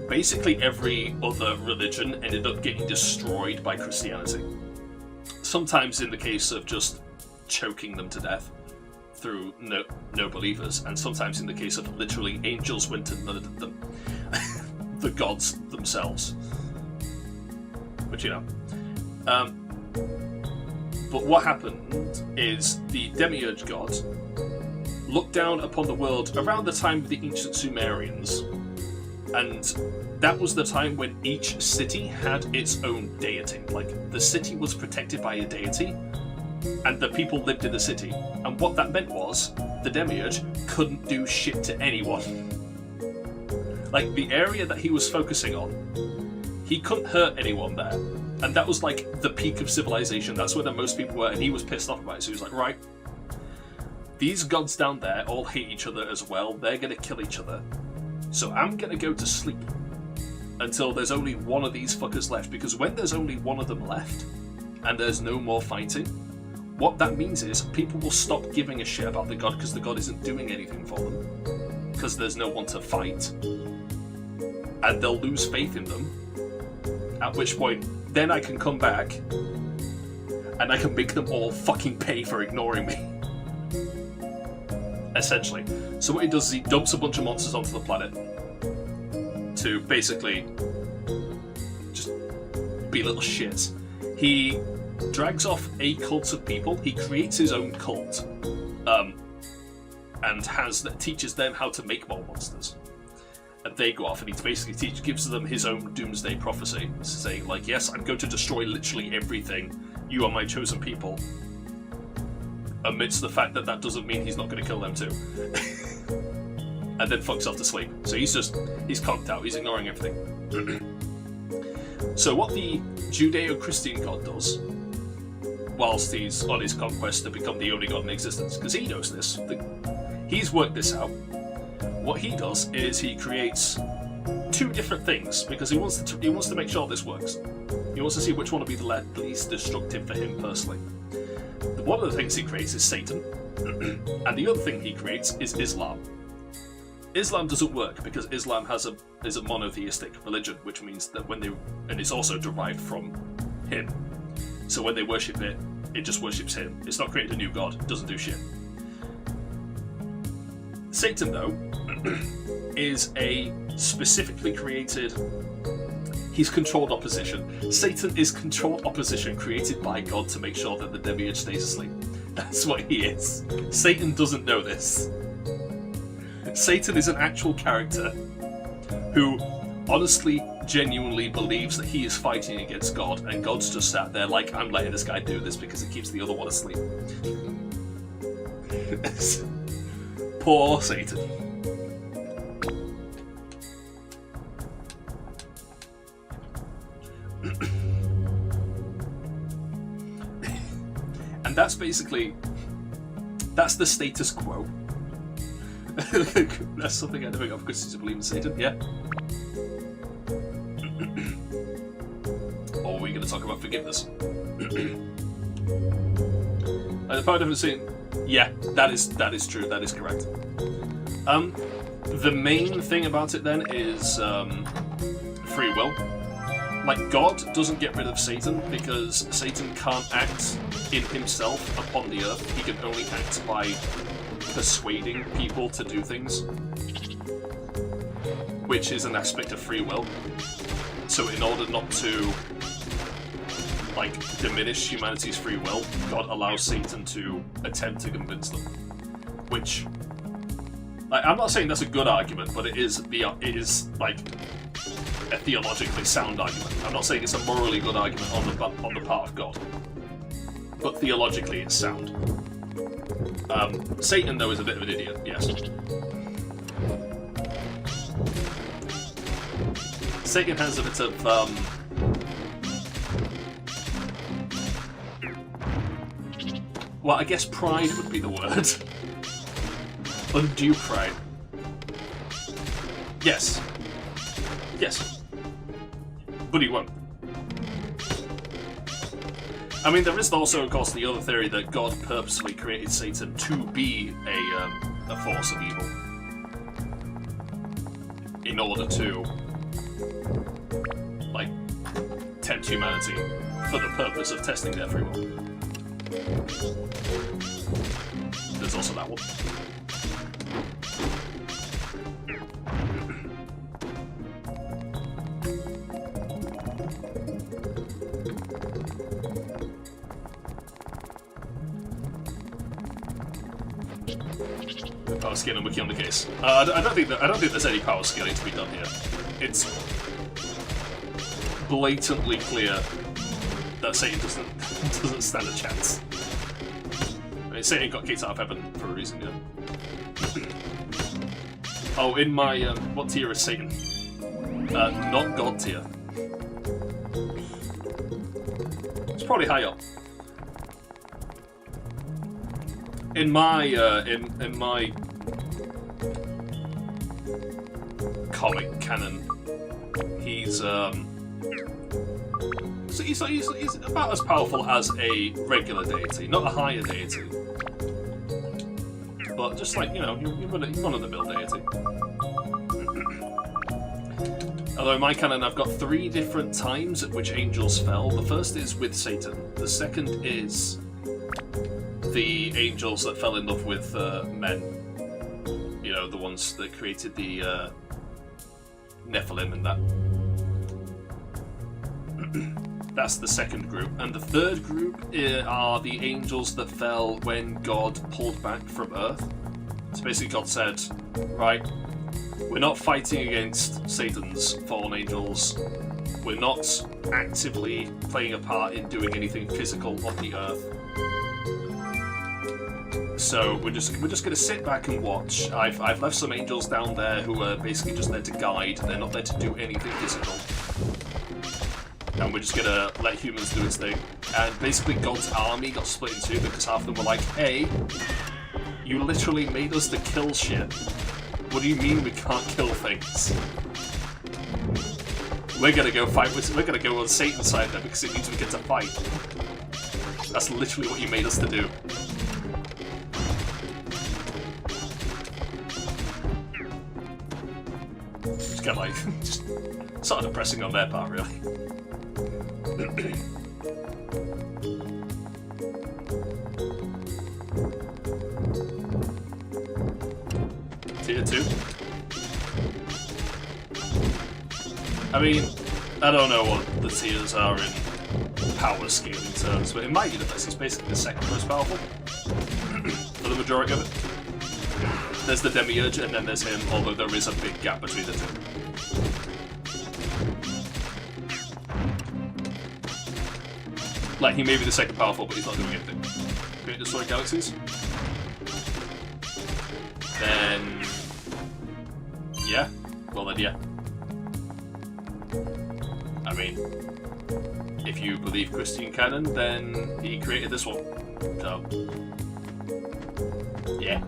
basically every other religion ended up getting destroyed by Christianity. Sometimes in the case of just choking them to death through no believers, and sometimes in the case of literally angels went and murdered them. The gods themselves. But you know. But what happened is the demiurge god looked down upon the world around the time of the ancient Sumerians And that was the time when each city had its own deity. Like, the city was protected by a deity, and the people lived in the city. And what that meant was, the Demiurge couldn't do shit to anyone. Like, the area that he was focusing on, he couldn't hurt anyone there. And that was, like, the peak of civilization. That's where the most people were, and he was pissed off about it. So he was like, right, these gods down there all hate each other as well. They're going to kill each other. So I'm going to go to sleep until there's only one of these fuckers left. Because when there's only one of them left, and there's no more fighting, what that means is people will stop giving a shit about the god because the god isn't doing anything for them. Because there's no one to fight. And they'll lose faith in them. At which point, then I can come back and I can make them all fucking pay for ignoring me. Essentially. So what he does is he dumps a bunch of monsters onto the planet to basically just be little shits. He drags off a cult of people. He creates his own cult, and teaches them how to make more monsters. And they go off, and he basically gives them his own doomsday prophecy, saying, like, yes, I'm going to destroy literally everything. You are my chosen people. Amidst the fact that that doesn't mean he's not going to kill them too. And then fucks off to sleep. So he's conked out, he's ignoring everything. So what the Judeo-Christian god does, whilst he's on his conquest to become the only god in existence, because he knows this, he's worked this out. What he does is he creates two different things, because he wants to make sure this works. He wants to see which one will be the least destructive for him personally. One of the things he creates is Satan, and the other thing he creates is Islam. Islam doesn't work because Islam is a monotheistic religion, which means that and it's also derived from him. So when they worship it, it just worships him. It's not created a new god. It doesn't do shit. Satan, though, is a specifically created. He's controlled opposition. Satan is controlled opposition created by God to make sure that the Demiurge stays asleep. That's what he is. Satan doesn't know this. Satan is an actual character who honestly, genuinely believes that he is fighting against God, and God's just sat there like, I'm letting this guy do this because it keeps the other one asleep. Poor Satan. And that's the status quo. That's something I never got Christians to believe in Satan, yeah? Or are we going to talk about forgiveness? The part of Satan, yeah, that is true, that is correct. The main thing about it then is free will. Like, God doesn't get rid of Satan because Satan can't act in himself upon the earth. He can only act by persuading people to do things, which is an aspect of free will. So in order not to diminish humanity's free will, God allows Satan to attempt to convince them. Which, I'm not saying that's a good argument, but it is a theologically sound argument. I'm not saying it's a morally good argument on the part of God, but theologically it's sound. Satan, though, is a bit of an idiot, yes. Satan has a bit of, well, I guess pride would be the word. Undue pride. Yes. Yes. But he won't. I mean, there is also, of course, the other theory that God purposely created Satan to be a force of evil, in order to, tempt humanity for the purpose of testing their free will. There's also that one. Power scaling and wiki on the case. I don't think there's any power scaling to be done here. It's blatantly clear that Satan doesn't stand a chance. I mean, Satan got kicked out of heaven for a reason, yeah. Oh, in my what tier is Satan? Not God tier. It's probably high up. In my in my comic canon, he's about as powerful as a regular deity, not a higher deity, but just like, you know, you're one of the mill deity. Although in my canon, I've got 3 different times at which angels fell. The first is with Satan. The second is the angels that fell in love with men. You know, the ones that created the Nephilim and that. That's the second group. And the third group are the angels that fell when God pulled back from Earth. So basically God said, right, we're not fighting against Satan's fallen angels. We're not actively playing a part in doing anything physical on the Earth. So we're just going to sit back and watch. I've left some angels down there who are basically just there to guide. They're not there to do anything physical. And we're just going to let humans do its thing. And basically God's army got split in 2 because half of them were like, hey, you literally made us to kill shit. What do you mean we can't kill things? We're going to go fight with... We're going to go on Satan's side then because it means we get to fight. That's literally what you made us to do. Just kind of like, just sort of depressing on their part, really. Tier 2. I mean, I don't know what the tiers are in power scaling terms, but in my universe, he's basically the second most powerful for the majority of it. There's the Demiurge, and then there's him, although there is a big gap between the 2. Like, he may be the second powerful, but he's not doing anything. Create destroy galaxies. Then... yeah. Well then, yeah. I mean, if you believe Christian canon, then he created this one. So... yeah.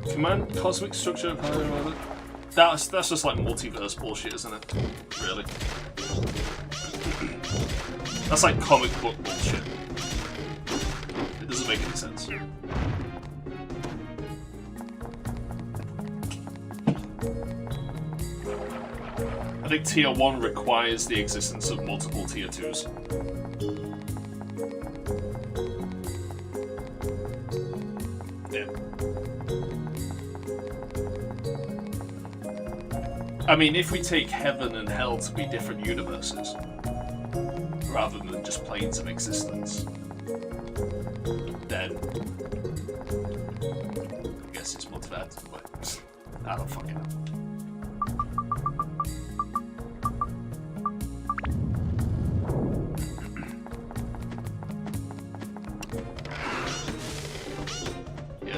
Command cosmic structure of power. That's just like multiverse bullshit, isn't it? Really. That's like comic book bullshit. It doesn't make any sense. I think tier 1 requires the existence of multiple tier 2s. Yeah. I mean, if we take heaven and hell to be different universes, rather than just planes of existence, then I guess it's more fair to wait. I don't fucking know.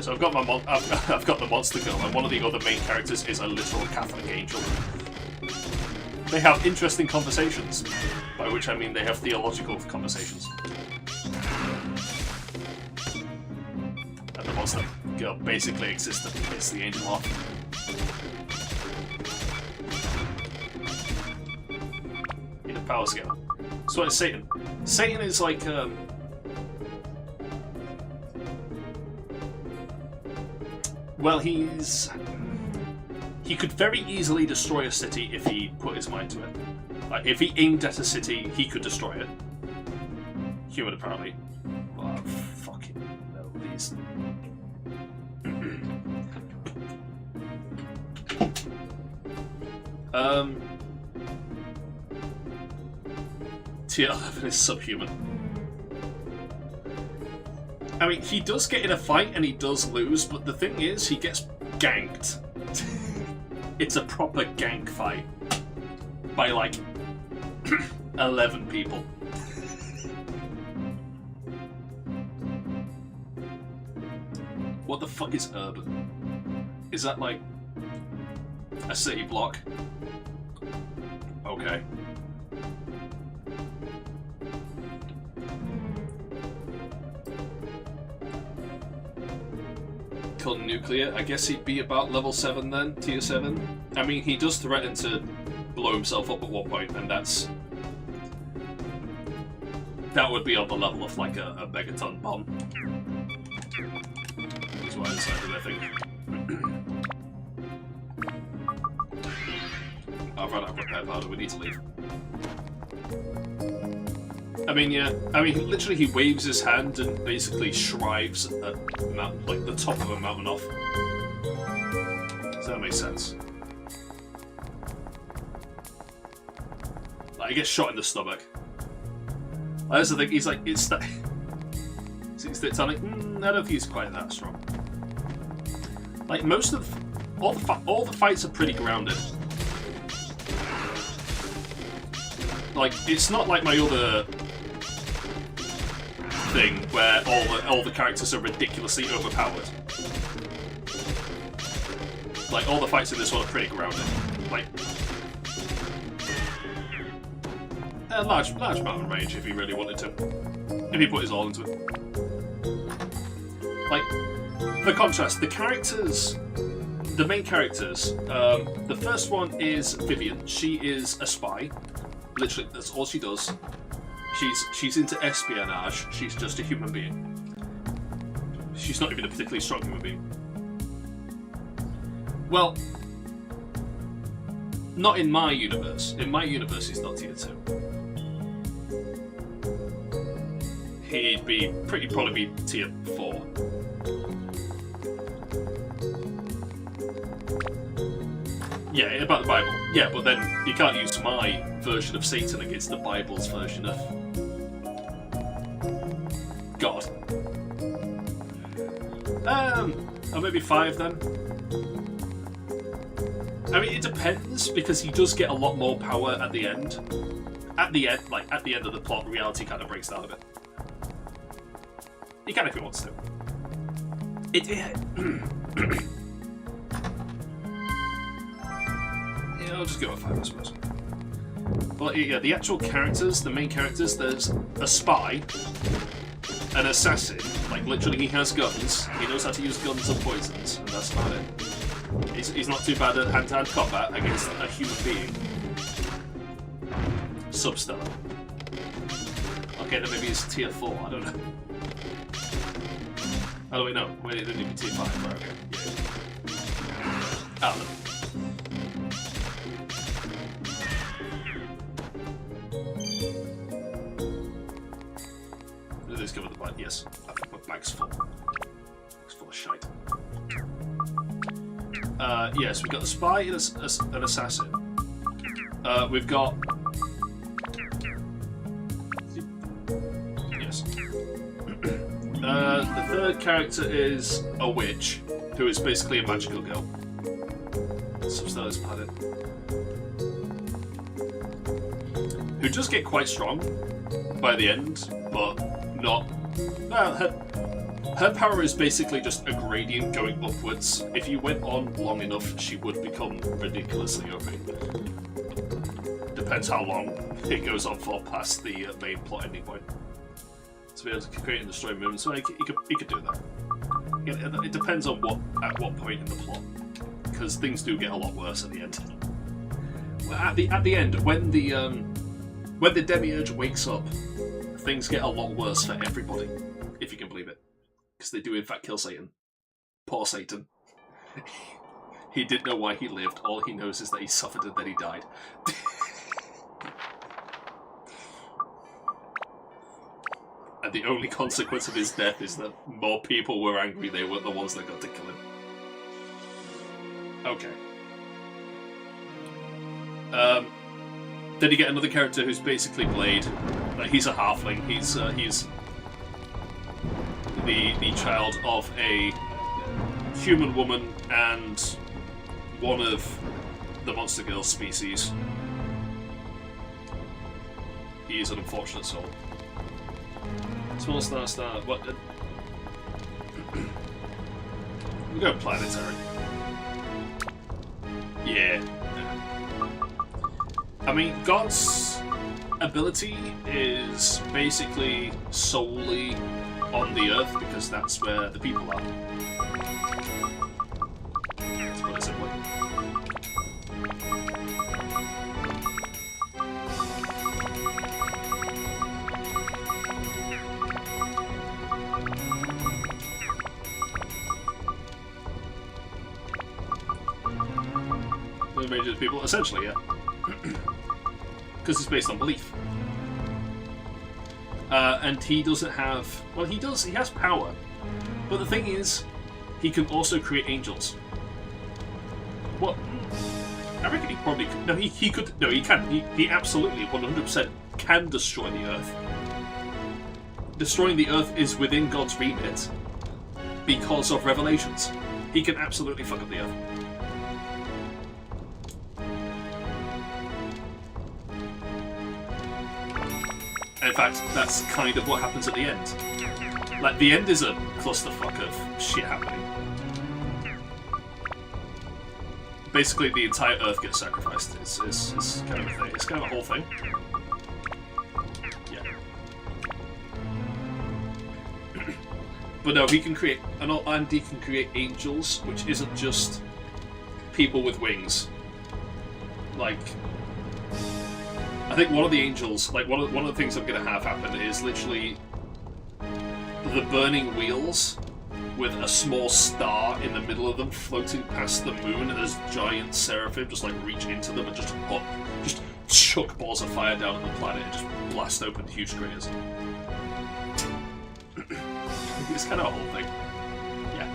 So I've got my I've got the monster girl, and one of the other main characters is a literal Catholic angel. They have interesting conversations, by which I mean they have theological conversations. And the monster girl basically exists to piss the angel off. In a power scale. So what is Satan? Satan is like well, he's he could very easily destroy a city if he put his mind to it. Like, if he aimed at a city, he could destroy it. Human, apparently. Oh, fucking no, these. Tier 11 is subhuman. I mean, he does get in a fight and he does lose, but the thing is, he gets ganked. It's a proper gank fight. By, like, 11 people. What the fuck is urban? Is that, like, a city block? Okay. Called nuclear. I guess he'd be about level 7 then, tier 7. I mean, he does threaten to blow himself up at one point, and that would be on the level of like a megaton bomb. That's what I decided, I think. I've run out of repair powder, we need to leave. I mean, yeah. I mean, literally he waves his hand and basically shrives a mountain, like the top of a mountain off. Does that make sense? Like, he gets shot in the stomach. That's the thing, he's like, it's that... He's like, I don't think he's quite that strong. Like, most of... All the fights are pretty grounded. Like, it's not like my other thing where all the characters are ridiculously overpowered. Like, all the fights in this one are pretty grounded. Like, a large mountain range if he really wanted to. If he put his all into it. Like, for contrast, the characters, the main characters, the first one is Vivian. She is a spy. Literally, that's all she does. She's into espionage. She's just a human being. She's not even a particularly strong human being. Well, not in my universe. In my universe, he's not tier 2. He'd probably be tier 4. Yeah, about the Bible. Yeah, but then you can't use my version of Satan against the Bible's version of God. Or maybe 5 then. I mean, it depends, because he does get a lot more power at the end. At the end of the plot, reality kind of breaks down a bit. He can if he wants to. Yeah, I'll just go with 5, I suppose. But yeah, the actual characters, the main characters, there's a spy, an assassin, like literally he has guns, he knows how to use guns and poisons, and that's about it. He's not too bad at hand-to-hand combat against a human being. Substellar. Okay, then maybe he's tier 4, I don't know. Oh wait, no. Wait, it didn't even tier 5. Right, okay. Yeah. I don't know. Did this cover the bag? Yes. I think my bag's full. It's full of shite. Yes, we've got the spy and an assassin. We've got... Yes. The third character is a witch, who is basically a magical girl. Substellar's planet. Who does get quite strong by the end, but not... Her power is basically just a gradient going upwards. If you went on long enough, she would become ridiculously OP. Depends how long it goes on for past the main plot ending point. To be able to create and destroy moons, so he could do that. It depends on at what point in the plot, because things do get a lot worse at the end. At the end, when the Demiurge wakes up, things get a lot worse for everybody, if you can believe it. Because they do in fact kill Satan. Poor Satan. He didn't know why he lived. All he knows is that he suffered and then he died. And the only consequence of his death is that more people were angry. They were the ones that got to kill him. Okay. Then you get another character who's basically Blade. He's a halfling. He's the child of a human woman and one of the Monster Girl species. He is an unfortunate soul. Small star. What? We'll go planetary. Yeah. I mean, God's ability is basically solely on the Earth because that's where the people are. Let's put it simply. The major people, essentially, yeah. Because it's based on belief. And he doesn't have... Well, he does. He has power. But the thing is, he can also create angels. What? I reckon he probably could... No, he could... No, he can. He absolutely, 100% can destroy the Earth. Destroying the Earth is within God's remit because of Revelations. He can absolutely fuck up the Earth. In fact, that's kind of what happens at the end. Like, the end is a clusterfuck of shit happening. Basically, the entire Earth gets sacrificed. It's kind of a thing. It's kind of a whole thing. Yeah. But no, he can create... And he can create angels, which isn't just people with wings. Like... I think one of the angels, like one of the things I'm going to have happen is literally the burning wheels with a small star in the middle of them floating past the moon as giant seraphim just like reach into them and just chuck balls of fire down on the planet and just blast open huge craters. It's kind of a whole thing. Yeah.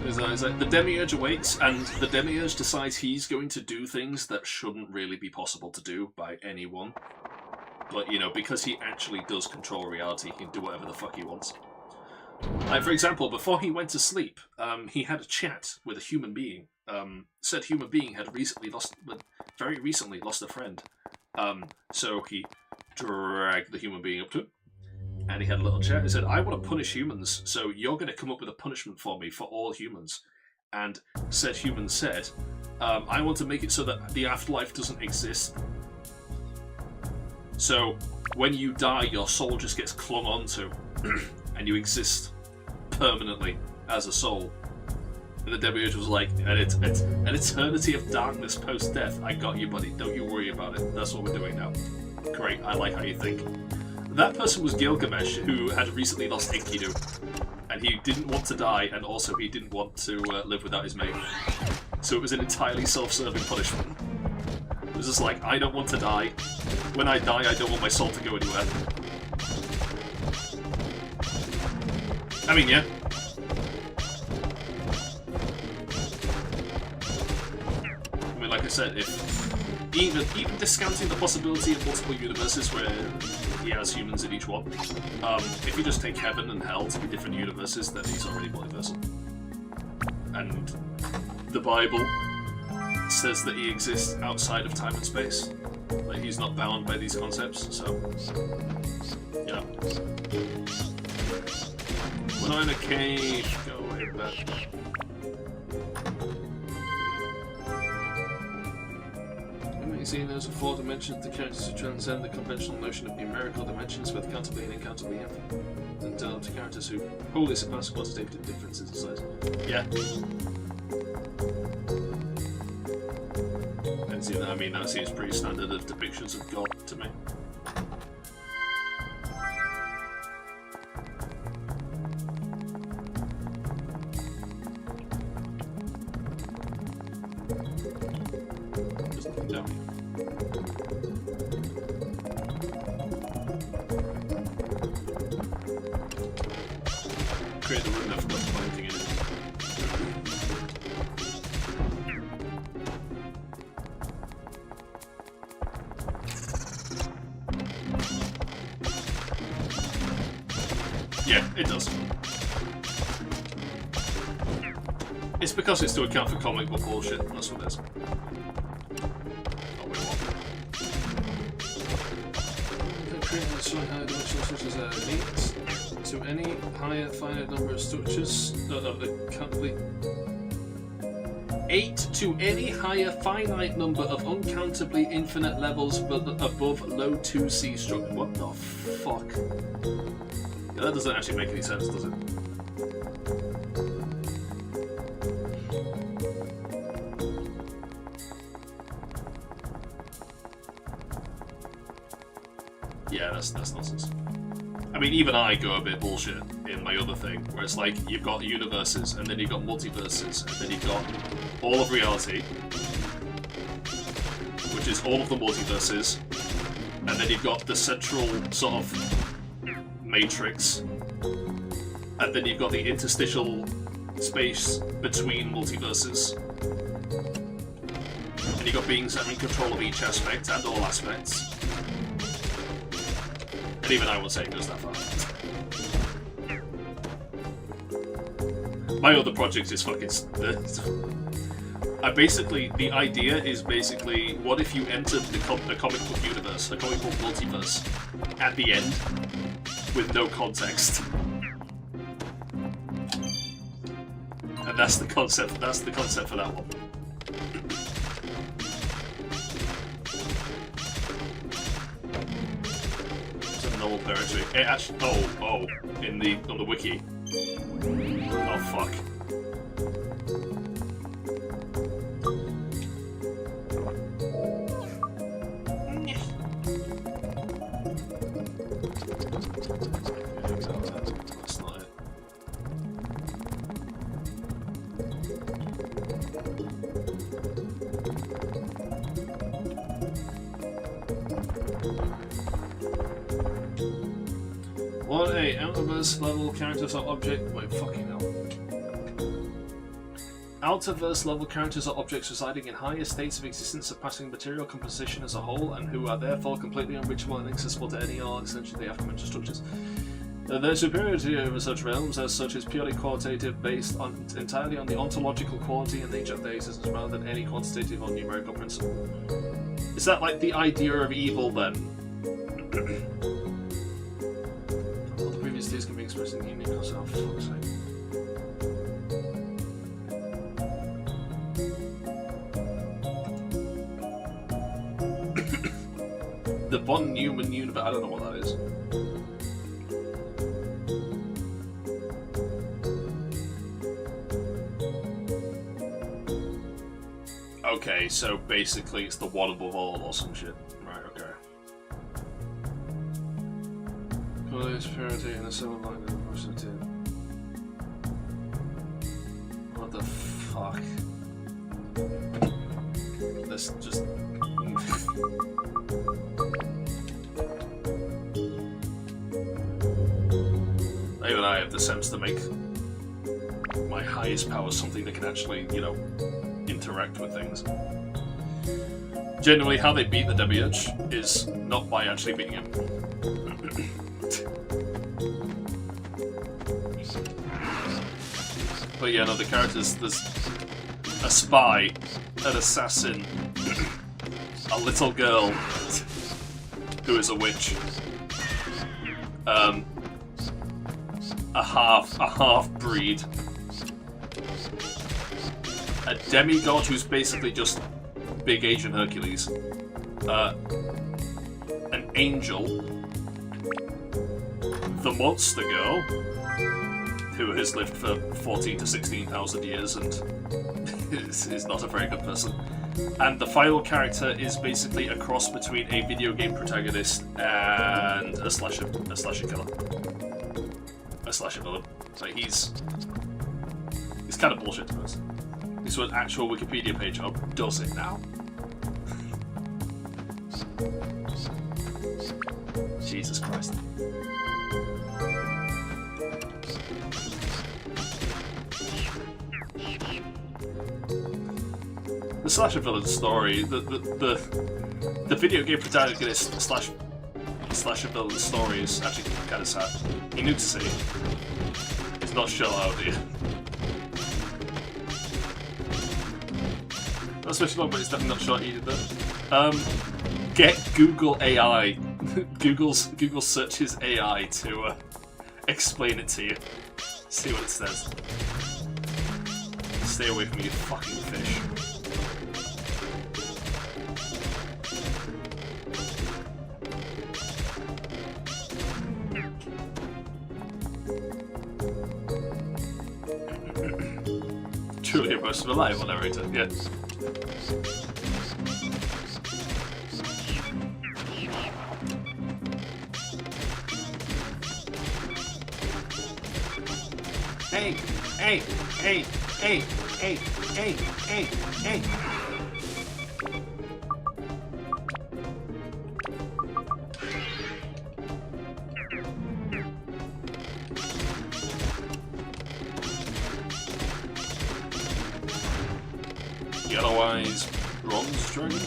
It's like the Demiurge awakes, and the Demiurge decides he's going to do things that shouldn't really be possible to do by anyone. But, you know, because he actually does control reality, he can do whatever the fuck he wants. Like, for example, before he went to sleep, he had a chat with a human being. Said human being had very recently lost a friend. So he dragged the human being up to him. And he had a little chat. He said, I want to punish humans, so you're going to come up with a punishment for me for all humans. And said human said, I want to make it so that the afterlife doesn't exist. So when you die, your soul just gets clung onto, and you exist permanently as a soul. And the Demiurge was like, an eternity of darkness post-death. I got you, buddy. Don't you worry about it. That's what we're doing now. Great. I like how you think. That person was Gilgamesh, who had recently lost Enkidu, and he didn't want to die, and also he didn't want to live without his mate. So it was an entirely self-serving punishment. It was just like, I don't want to die. When I die, I don't want my soul to go anywhere. I mean, yeah. I mean, like I said, if even discounting the possibility of multiple universes where he has humans in each one, if you just take heaven and hell to be different universes, then he's already multiversal. And the Bible says that he exists outside of time and space. Like, he's not bound by these concepts, so... Yeah. We're not in a cave. Go away, back. Amazing, there's 4 dimensions, the characters who transcend the conventional notion of numerical dimensions with countably and incountably infinite. And develop to characters who wholly surpass quantitative differences in size. Yeah. And see, I mean, that seems pretty standard of depictions of God to me. create the room, I forgot to put anything in it. Yeah, it does. It's because it's to account for comic book bullshit, that's what it is. Oh, wait, what? Creating a slightly higher dimensional structures are linked to any higher, finite number of structures uncountably. 8 to any higher finite number of uncountably infinite levels above low 2C structure. What the fuck? That doesn't actually make any sense, does it? Yeah, that's nonsense. I mean, even I go a bit bullshit in my other thing, where it's like, you've got universes, and then you've got multiverses, and then you've got all of reality, which is all of the multiverses, and then you've got the central sort of matrix, and then you've got the interstitial space between multiverses, and you've got beings that are in control of each aspect and all aspects. And even I would say it goes that far. My other project is fucking... the idea is basically, what if you entered the comic book universe, the comic book multiverse, at the end, with no context? And that's the concept for that one. Normal territory. It actually, on the wiki. Oh fuck. That's not it. What a Outerverse level characters or object. Wait, fucking hell. Outerverse level characters or objects residing in higher states of existence surpassing material composition as a whole, and who are therefore completely unreachable and inaccessible to any or extension of the aforementioned structures. Their superiority over such realms as such is purely qualitative, based entirely on the ontological quality and nature of their existence rather than any quantitative or numerical principle. Is that like the idea of evil then? All the previous states can be expressed in the unique yourself, for fuck's sake. The von Neumann universe. I don't know what that is. Okay, so basically it's the one above all or some shit. Right, okay. Police parity in the civil line of the positive. What the fuck? This just... Even I have the sense to make my highest power something that can actually, you know, interact with things. Generally, how they beat the Demiurge is not by actually beating him. But yeah, no, the characters, there's a spy, an assassin, a little girl who is a witch, a half-breed, a demigod who's basically just big Asian Hercules, an angel, the monster girl, who has lived for 14 to 16,000 years and is not a very good person, and the final character is basically a cross between a video game protagonist and a slasher killer. A slasher villain. So he's kind of bullshit to us. This was an actual Wikipedia page does it now. Jesus Christ. the slasher villain story, the video game protagonist slasher villain story is actually kind of sad. He knew to say it's not shell out here. Not especially long, but it's definitely not short either. Get Google AI. Google searches AI to explain it to you. See what it says. Stay away from me, you fucking fish. Truly a most reliable narrator, yes. Hey, hey, hey, hey, hey, hey, hey, hey. Yellow Eyes Bronze Dragon?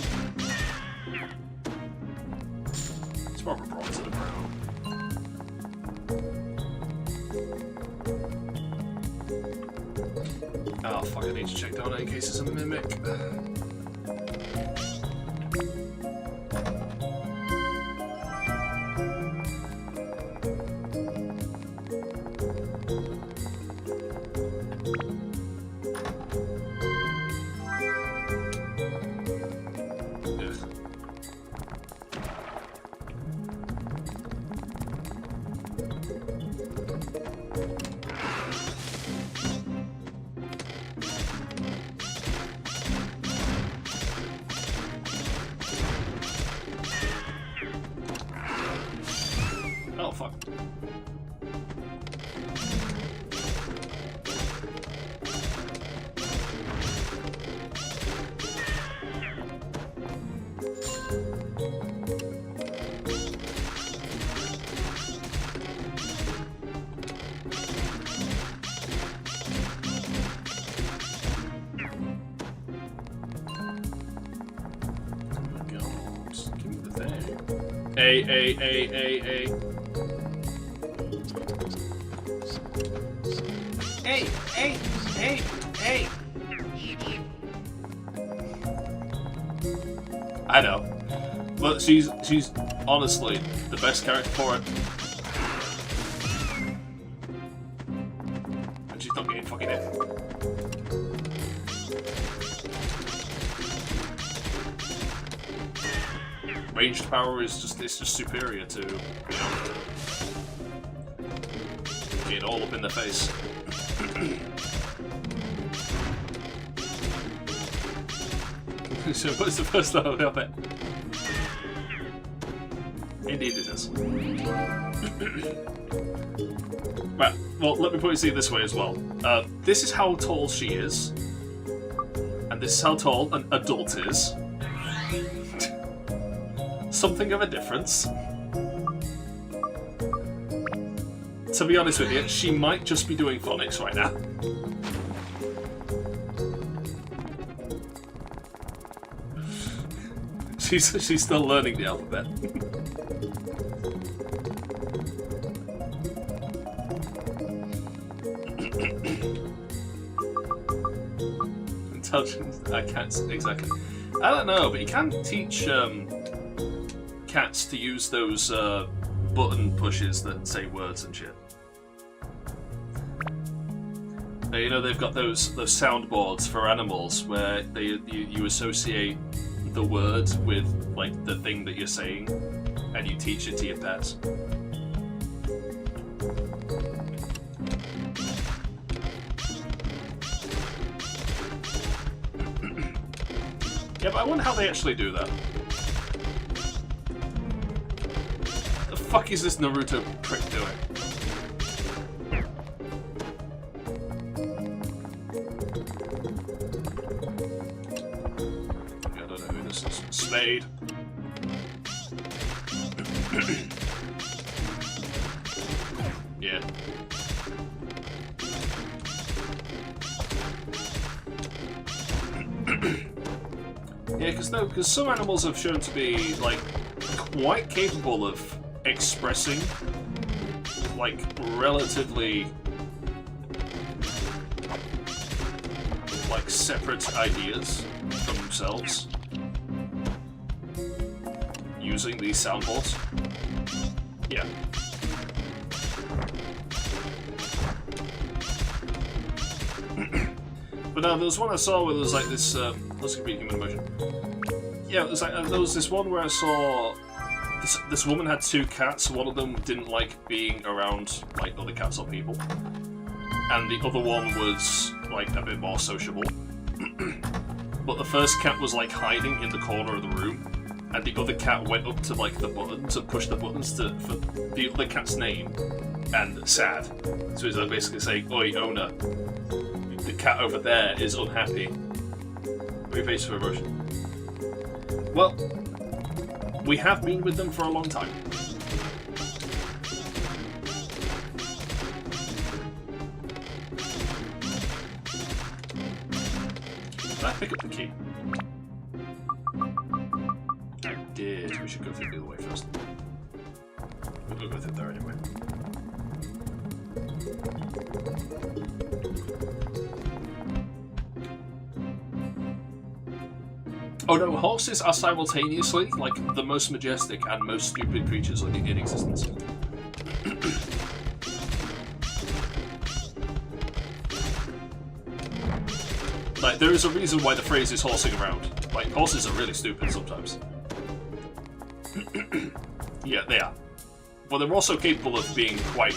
It's probably bronze and a brown. Oh fuck, I need to check down in case it's a mimic. Oh fuck. A. Hey! I know. But she's honestly the best character for it. And she's not getting fucking hit. Ranged power is just superior to, you know, getting all up in the face. So what's the first level of it? Indeed it is. Right, well let me put it this way as well. This is how tall she is. And this is how tall an adult is. Something of a difference. To be honest with you, she might just be doing phonics right now. She's still learning the alphabet. Intelligence, cats, exactly. I don't know, but you can teach cats to use those button pushes that say words and shit. You know, they've got those soundboards for animals where you associate the word with like the thing that you're saying, and you teach it to your pets. Yeah, but I wonder how they actually do that. The fuck is this Naruto prick doing? I don't know who this is. Slade. Yeah. Yeah, because some animals have shown to be like quite capable of expressing like relatively like separate ideas from themselves using these soundboards. Yeah. But no, there was one I saw where there was like this. Let's read human emotion. Yeah, it was like there was this one where I saw this woman had two cats. One of them didn't like being around like other cats or people, and the other one was like a bit more sociable. But the first cat was like hiding in the corner of the room, and the other cat went up to like the button to push the buttons for the other cat's name and sad. So he's like basically saying, "Oi, owner, the cat over there is unhappy." What are your face for emotion? Well, we have been with them for a long time. Did I pick up the key? I did. We should go through the other way first. We'll go through there anyway. Oh no, horses are simultaneously like the most majestic and most stupid creatures in existence. Like, there is a reason why the phrase is horsing around. Like, horses are really stupid sometimes. Yeah, they are. But they're also capable of being quite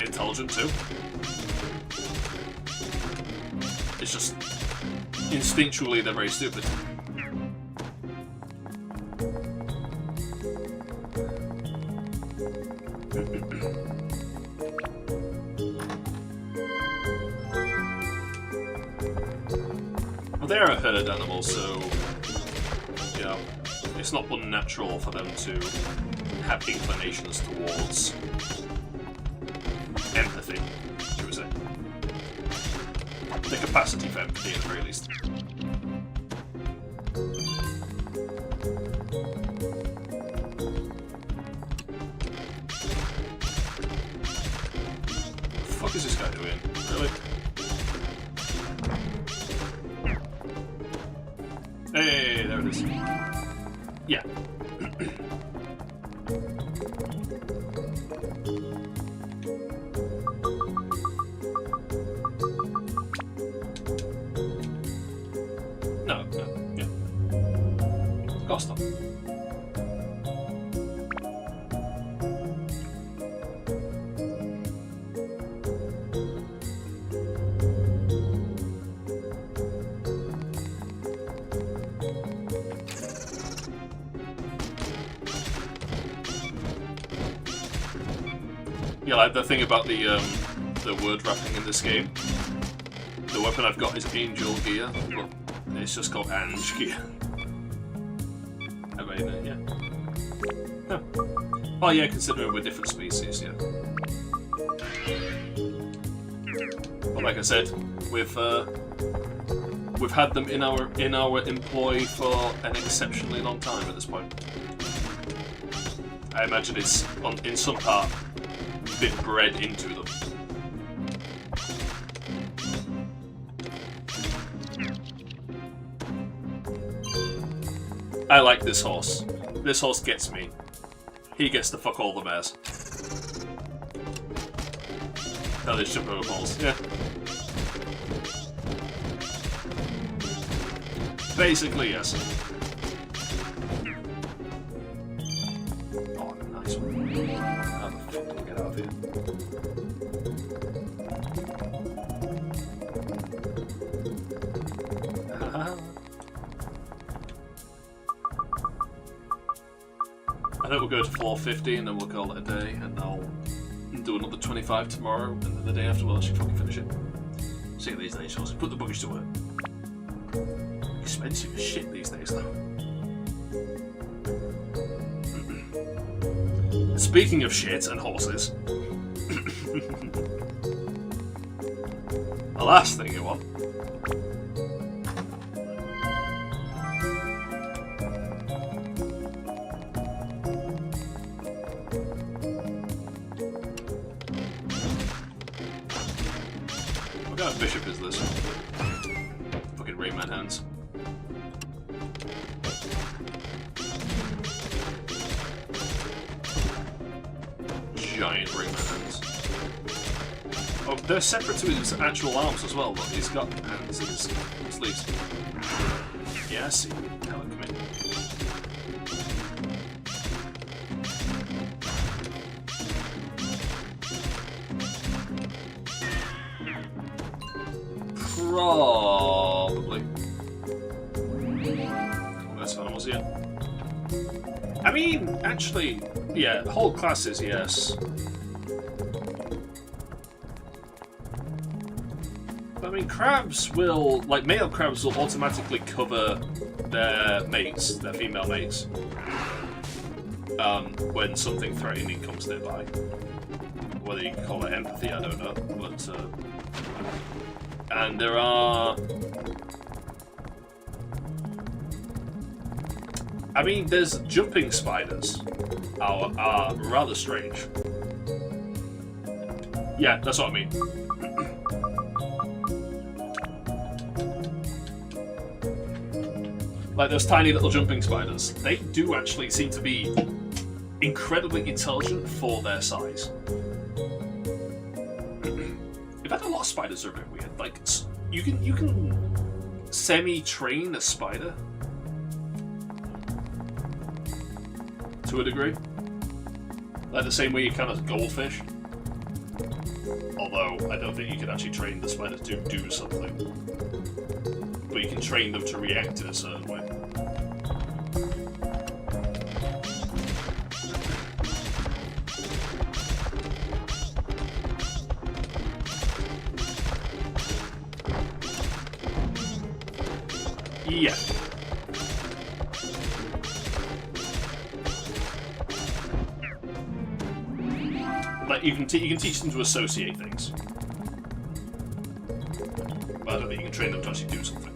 intelligent too. It's just instinctually they're very stupid. Well, they're a herd animal, so you know, it's not unnatural for them to have inclinations towards empathy, should we say. The capacity for empathy at the very least. What the fuck is this guy doing? Really? Hey, there it is. Yeah. No, yeah. Of course not. Yeah, like the thing about the word wrapping in this game. The weapon I've got is Angel Gear, but it's just called Ange Gear. I mean, yeah. Oh. Oh yeah, considering we're different species, yeah. But like I said, we've had them in our employ for an exceptionally long time at this point. I imagine it's in some part been bred into them. I like this horse. This horse gets me. He gets to fuck all the mares. Now they jump over balls. Yeah. Basically, yes. Oh, nice one. How the fuck do we get out of here? I think we'll go to 450 and then we'll call it a day, and I'll do another 25 tomorrow, and then the day after we'll actually fucking finish it. See these days, so put the buggies to work. Expensive as shit these days, though. Speaking of shit and horses, the last thing you want What kind of bishop is this? Fucking Rayman hands. Giant Rayman hands. Oh, they're separate to his actual arms as well. Look, he's got hands in his sleeves. Yeah, I see. Hell, come in. Probably. Oh, that's animals here. I mean, actually, yeah, whole classes, yes. I mean, crabs will, like, male crabs will automatically cover their mates, their female mates, when something threatening comes nearby. Whether you can call it empathy, I don't know, but, and there are... I mean, there's jumping spiders are rather strange. Yeah, that's what I mean. Like those tiny little jumping spiders, they do actually seem to be incredibly intelligent for their size. In fact, a lot of spiders are a bit weird. Like, you can semi-train a spider to a degree, like the same way you can a goldfish. Although I don't think you can actually train the spider to do something, but you can train them to react in a certain way. Yeah. Like you can teach them to associate things, but I don't think you can train them to actually do something.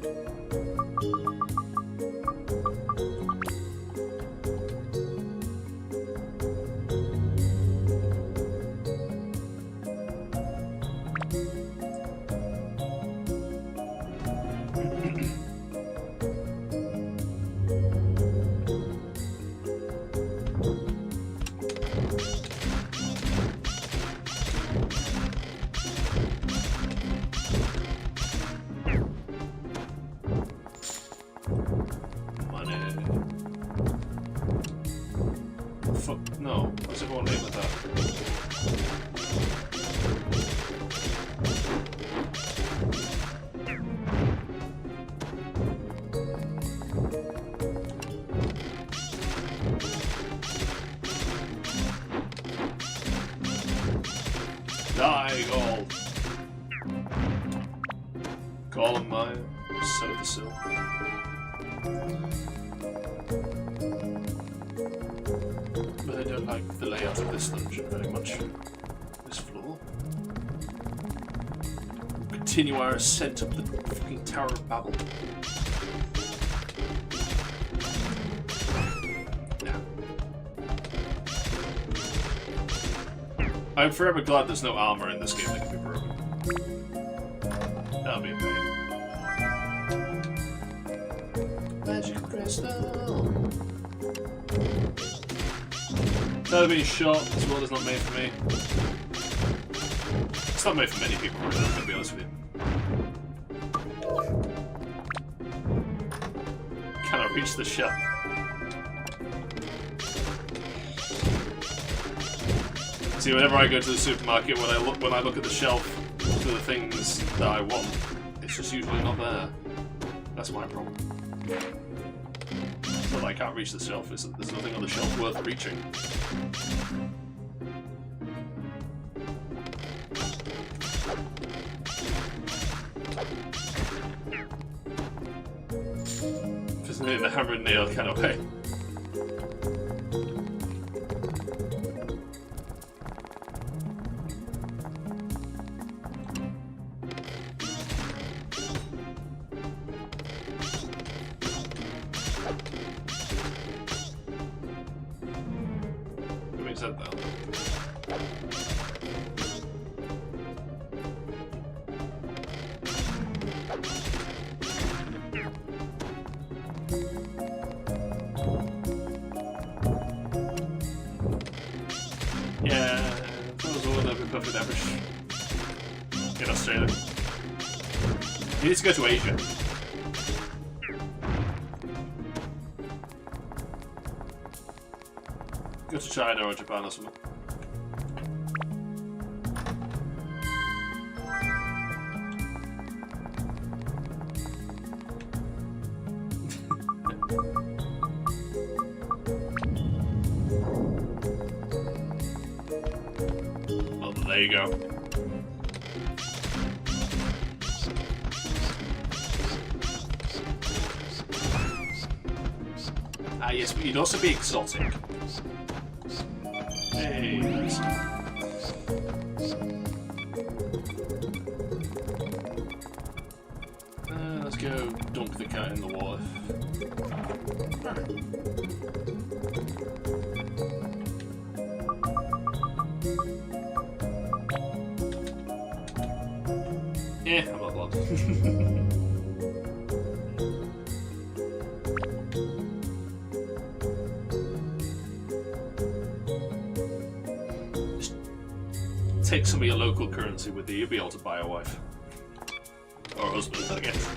No, what's everyone name with that? Die, gold! Golem Maya, Soda Silk. But I don't like the layout of this dungeon very much. This floor. Continue our ascent up the fucking Tower of Babel. Yeah. I'm forever glad there's no armor in this game that can be broken. That'll be a pain. Magic crystal. Never been shot, this world is not made for me. It's not made for many people, really, I'm gonna be honest with you. Can I reach the shelf? See, whenever I go to the supermarket, when I look at the shelf for the things that I want, it's just usually not there. That's my problem. So I can't reach the shelf. There's nothing on the shelf worth reaching. Just in the hammer and nail kind of way. Said that. in Australia. You need to go to Asia. Go to China or Japan or something. Well, there you go. Ah, yes, but you'd also be exotic. Hey, nice. Let's go dunk the cat in the water. Yeah, I'm not blood. Take some of your local currency with you, you'll be able to buy a wife. Or a husband, I guess.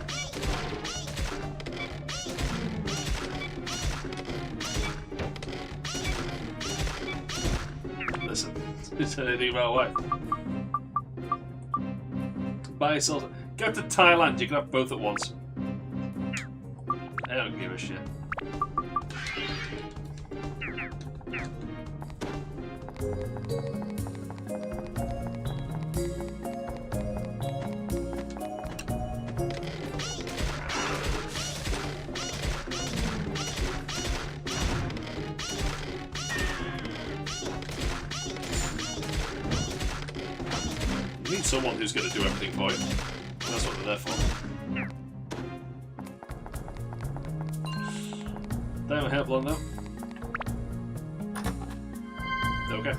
Listen, who said anything about a wife? Buy yourself. Go to Thailand, you can have both at once. I don't give a shit. You need someone who's going to do everything for you. That's what they're there for. Damn, hair blonde now. Okay.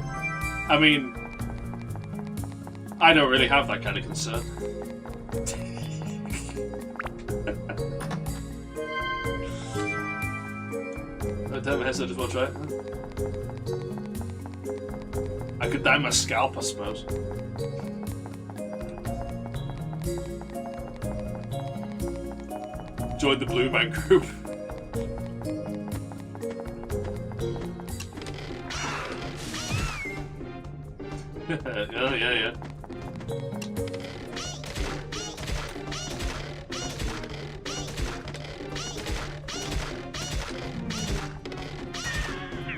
I mean, I don't really have that kind of concern. Oh, damn, my hair's just want to try it. I could dye my scalp, I suppose. Join the Blue Man Group. Oh, yeah.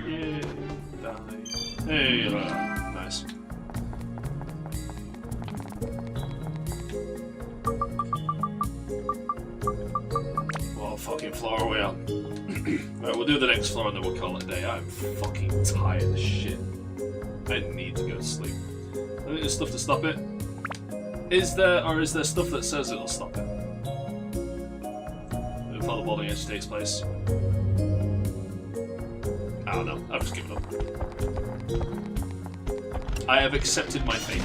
Yeah, die. Hey, nice. Well, fucking floor are we on? Right, we'll do the next floor and then we'll call it a day. I'm fucking tired as shit. I need to go to sleep. I think there's stuff to stop it. Is there stuff that says it'll stop it? Before the boarding edge takes place. I don't know. I've just given up. I have accepted my fate.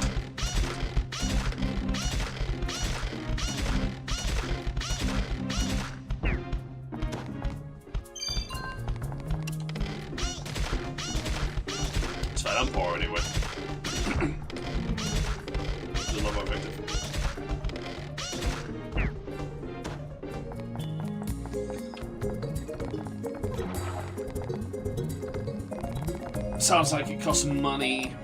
It's fine, I'm poor anyway. There's no more victim. Sounds like it costs money.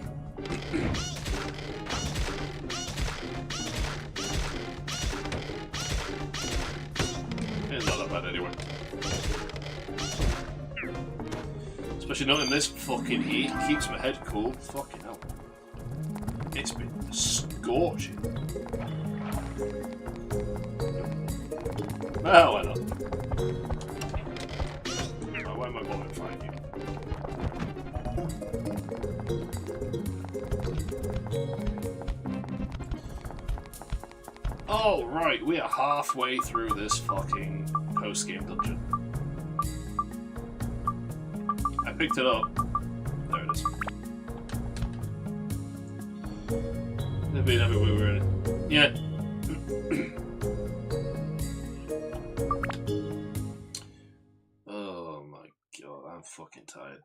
It's not that bad anyway. Especially not in this fucking heat. Keeps my head cool. Fucking hell. It's been scorching. Well, why not? Why am I bothering fighting you? Oh, right, we are halfway through this fucking post-game dungeon. I picked it up. There it is. Never we were in it. Yeah. Oh my god, I'm fucking tired.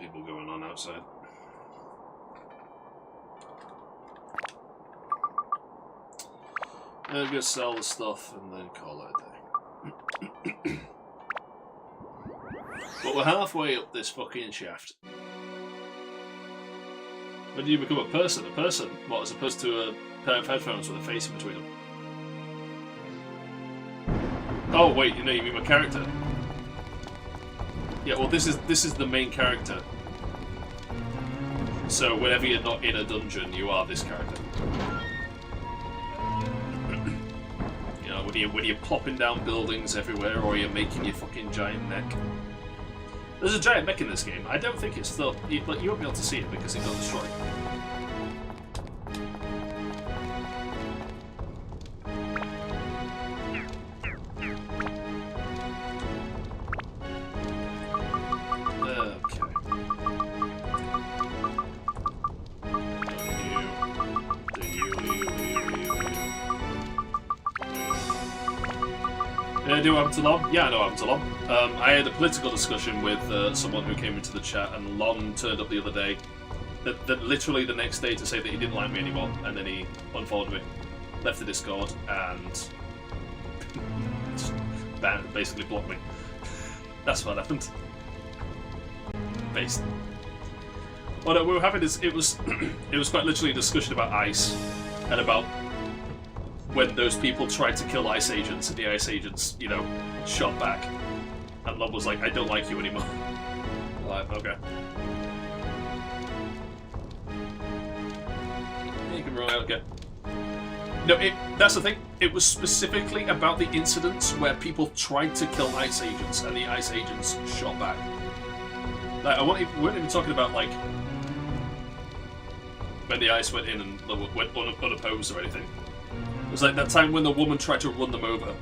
people going on outside. I'm gonna sell the stuff and then call it a day. But we're halfway up this fucking shaft. When do you become a person? A person? What, as opposed to a pair of headphones with a face in between them? Oh wait, you mean my character? Yeah, well this is the main character. So whenever you're not in a dungeon, you are this character. You know, when you're plopping down buildings everywhere, or you're making your fucking giant mech. There's a giant mech in this game. I don't think it's still... you won't be able to see it because it got destroyed. Do Absalom? Yeah, I know Absalom. I had a political discussion with someone who came into the chat, and Lon turned up the other day, that literally the next day to say that he didn't like me anymore, and then he unfollowed me, left the Discord, and basically blocked me. That's what happened. Based. What we were having is it was quite literally a discussion about ICE and about when those people tried to kill ICE agents, and the ICE agents, you know, shot back. And Lob was like, I don't like you anymore. Like, okay. You can roll out again. No, that's the thing. It was specifically about the incidents where people tried to kill ICE agents, and the ICE agents shot back. Like, we weren't even talking about, like, when the ICE went in and went unopposed or anything. It was like that time when the woman tried to run them over.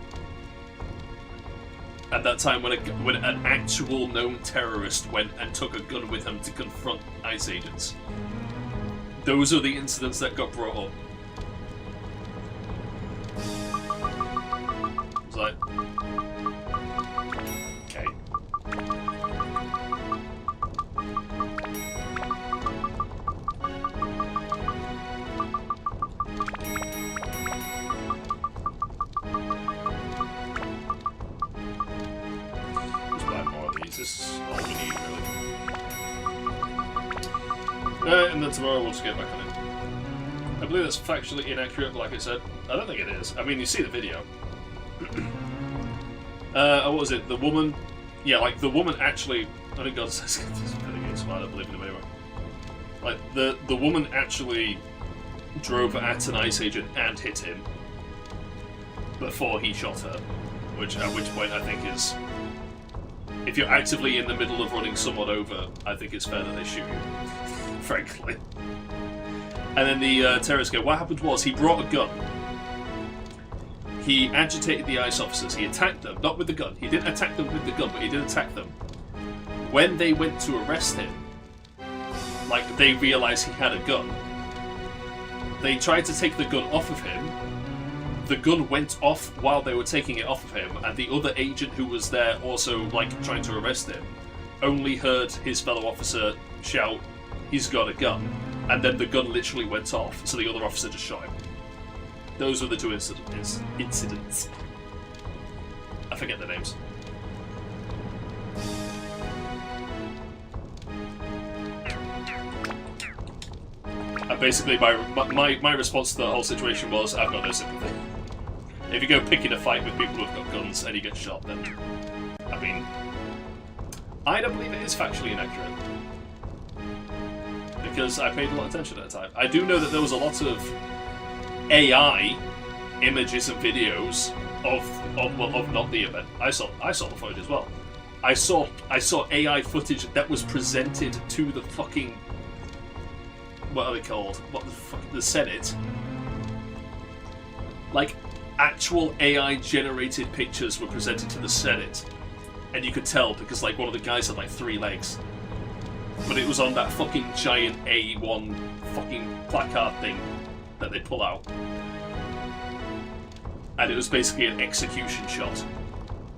At that time when an actual known terrorist went and took a gun with him to confront ICE agents. Those are the incidents that got brought up. It was like... okay. This is all we need, really. And then tomorrow we'll just get back on it. I believe that's factually inaccurate, but like I said, I don't think it is. I mean, you see the video. What was it? The woman... yeah, like, the woman actually... I think God says this is so I don't believe in him anymore. Like, the woman actually drove at an ICE agent and hit him before he shot her. At which point I think is... if you're actively in the middle of running someone over, I think it's fair that they shoot you. Frankly. And then the terrorists go, what happened was, he brought a gun. He agitated the ICE officers. He attacked them, not with the gun. He didn't attack them with the gun, but he did attack them. When they went to arrest him, like, they realised he had a gun. They tried to take the gun off of him. The gun went off while they were taking it off of him, and the other agent who was there also, like, trying to arrest him, only heard his fellow officer shout, he's got a gun, and then the gun literally went off, so the other officer just shot him. Those were the two incidents. I forget their names. And basically my response to the whole situation was, I've got no sympathy. If you go picking a fight with people who've got guns and you get shot, then... I mean... I don't believe it is factually inaccurate. Because I paid a lot of attention at the time. I do know that there was a lot of AI images and videos of not the event. I saw the footage as well. I saw AI footage that was presented to the fucking... what are they called? What the fuck? The Senate. Like, actual AI-generated pictures were presented to the Senate. And you could tell because, like, one of the guys had, like, 3 legs. But it was on that fucking giant A1 fucking placard thing that they pull out. And it was basically an execution shot.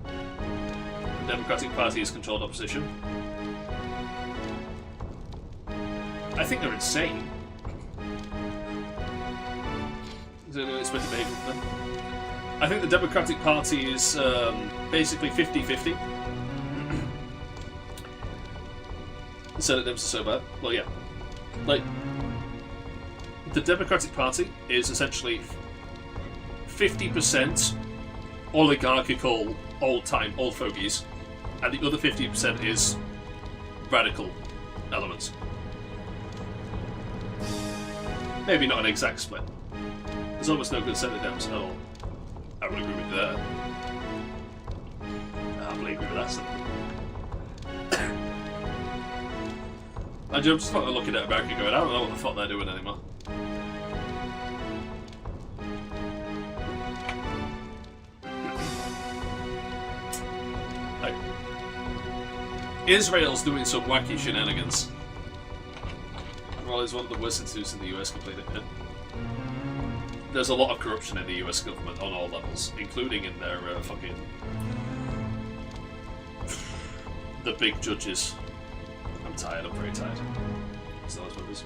The Democratic Party has controlled opposition. I think they're insane. Is there any way it's meant to behave with them? I think the Democratic Party is basically 50-50. The Senate Dems are so bad. Well, yeah. Like, the Democratic Party is essentially 50% oligarchical, old fogies, and the other 50% is radical elements. Maybe not an exact split. There's almost no good Senate Dems at all. I would agree with that. I happily agree with that stuff. I'm just not looking at America going, I don't know what the fuck they're doing anymore. Like, Israel's doing some wacky shenanigans. Well, it's one of the worst institutes in the US completely. There's a lot of corruption in the US government on all levels, including in their fucking... the big judges. I'm tired, I'm very tired. So that's what this is.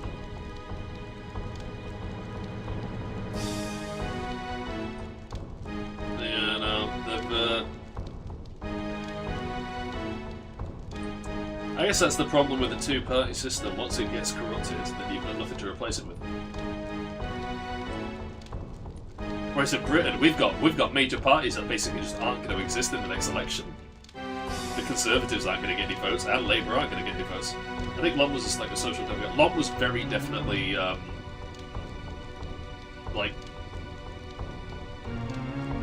Yeah, no, they've... I guess that's the problem with the two-party system. Once it gets corrupted, then you've got nothing to replace it with. Whereas in Britain, we've got major parties that basically just aren't going to exist in the next election. The Conservatives aren't going to get any votes, and Labour aren't going to get any votes. I think Lon was just like a social democrat. Lon was very definitely like,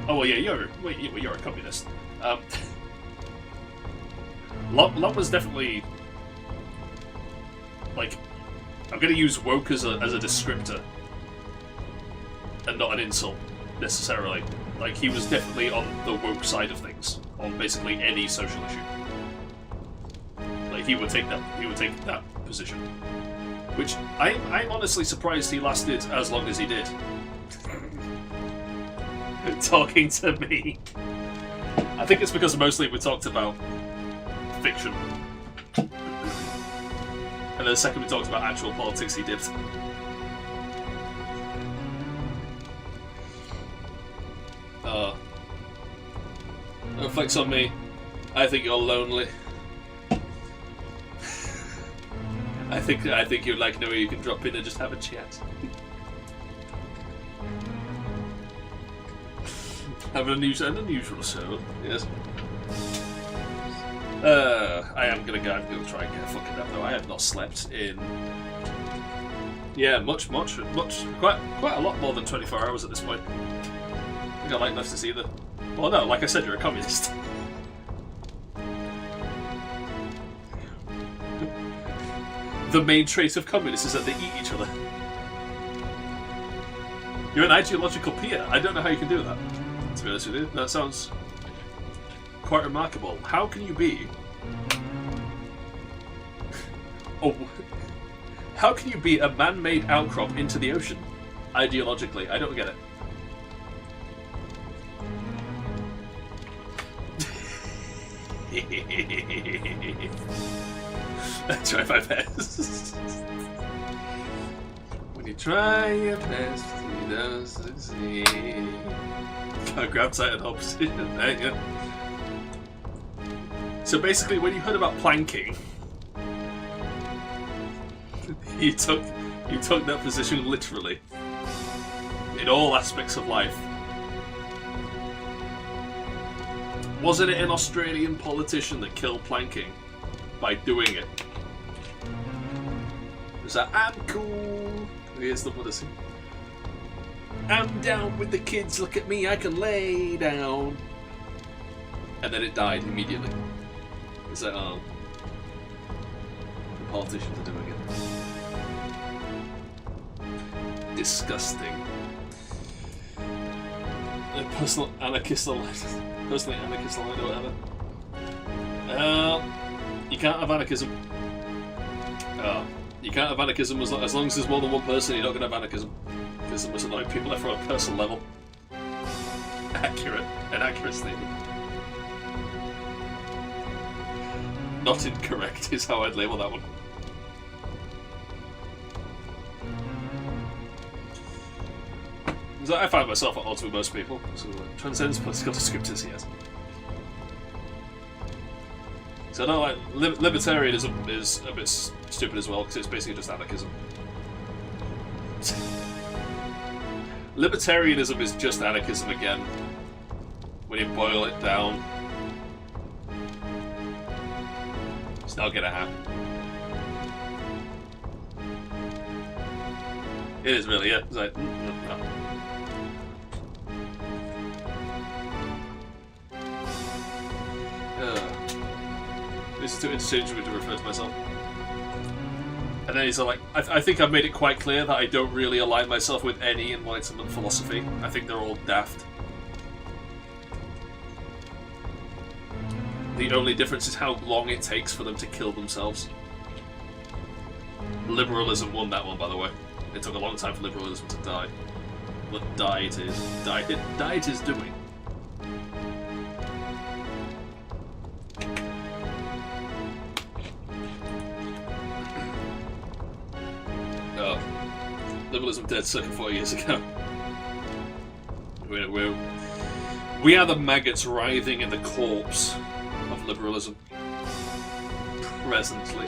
oh well, yeah, you're a communist. Lon was definitely like, I'm going to use woke as a descriptor and not an insult necessarily. Like, he was definitely on the woke side of things on basically any social issue. Like, he would take that position, which I'm honestly surprised he lasted as long as he did. Talking to me, I think it's because mostly we talked about fiction, and then the second we talked about actual politics, he dipped. It reflects on me. I think you're lonely. I think you'd like to know where you can drop in and just have a chat. Have an unusual show, yes. I am gonna go. I'm gonna try and get a fucking nap though. I have not slept in. Yeah, much, quite a lot more than 24 hours at this point. I think I like left this either. Well, no, like I said, you're a communist. The main trait of communists is that they eat each other. You're an ideological peer. I don't know how you can do that, to be honest with you. That sounds quite remarkable. How can you be... Oh, how can you be a man-made outcrop into the ocean? Ideologically, I don't get it. Try my best. When you try your best, you don't succeed. Can't grab tight at opposition. There you go. So basically, when you heard about planking, you took that position literally in all aspects of life. Wasn't it an Australian politician that killed planking by doing it? It was like, I'm cool. Here's the Buddha. I'm down with the kids, look at me, I can lay down. And then it died immediately. It's like, oh, the politicians are doing it. Disgusting. A personal anarchist alive. Personally anarchist alive or whatever. You can't have anarchism. You can't have anarchism as long as there's more than one person. You're not going to have anarchism. Because there must annoy people there from a personal level. Accurate. An accurate statement. Not incorrect is how I'd label that one. Because I find myself at odds with most people. So transcends political descriptors, yes. So no, like libertarianism is a bit stupid as well because it's basically just anarchism. Libertarianism is just anarchism again. When you boil it down, it's not gonna happen. It is really, yeah. It's like, no. This is too interchangeable to refer to myself. And then he's like, I think I've made it quite clear that I don't really align myself with any Enlightenment philosophy. I think they're all daft. The only difference is how long it takes for them to kill themselves. Liberalism won that one, by the way. It took a long time for liberalism to die. What diet is. Diet is doing. Oh. Liberalism dead circa 4 years ago. We are the maggots writhing in the corpse of liberalism. Presently.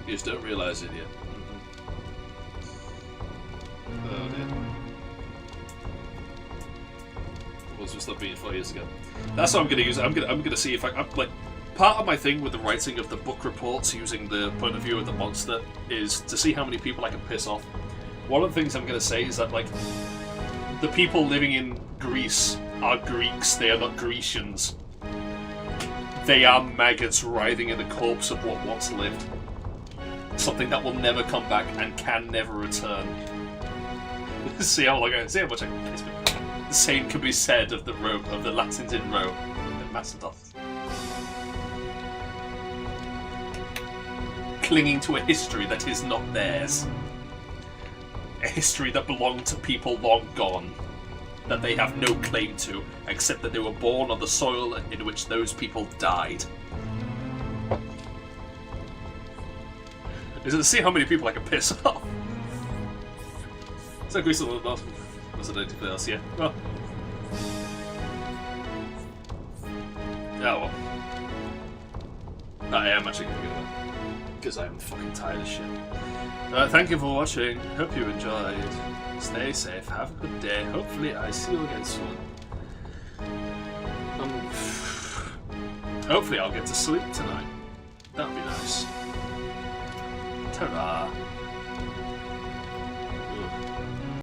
You just don't realise it yet. Oh dear. What was just that being 4 years ago? That's what I'm going to use. I'm going to see if I'm like. Part of my thing with the writing of the book reports using the point of view of the monster is to see how many people I can piss off. One of the things I'm going to say is that, like, the people living in Greece are Greeks, they are not Grecians. They are maggots writhing in the corpse of what once lived. Something that will never come back and can never return. See how much I can piss me. The same can be said of the Latins in Rome and Macedon. Clinging to a history that is not theirs. A history that belonged to people long gone. That they have no claim to, except that they were born on the soil in which those people died. Is it to see how many people I can piss off? So Greece was it else, yeah. Well. Oh well. I am actually gonna go there. Because I'm fucking tired of shit. Thank you for watching. Hope you enjoyed. Stay safe. Have a good day. Hopefully I see you again soon. Hopefully I'll get to sleep tonight. That'll be nice. Ta-ra.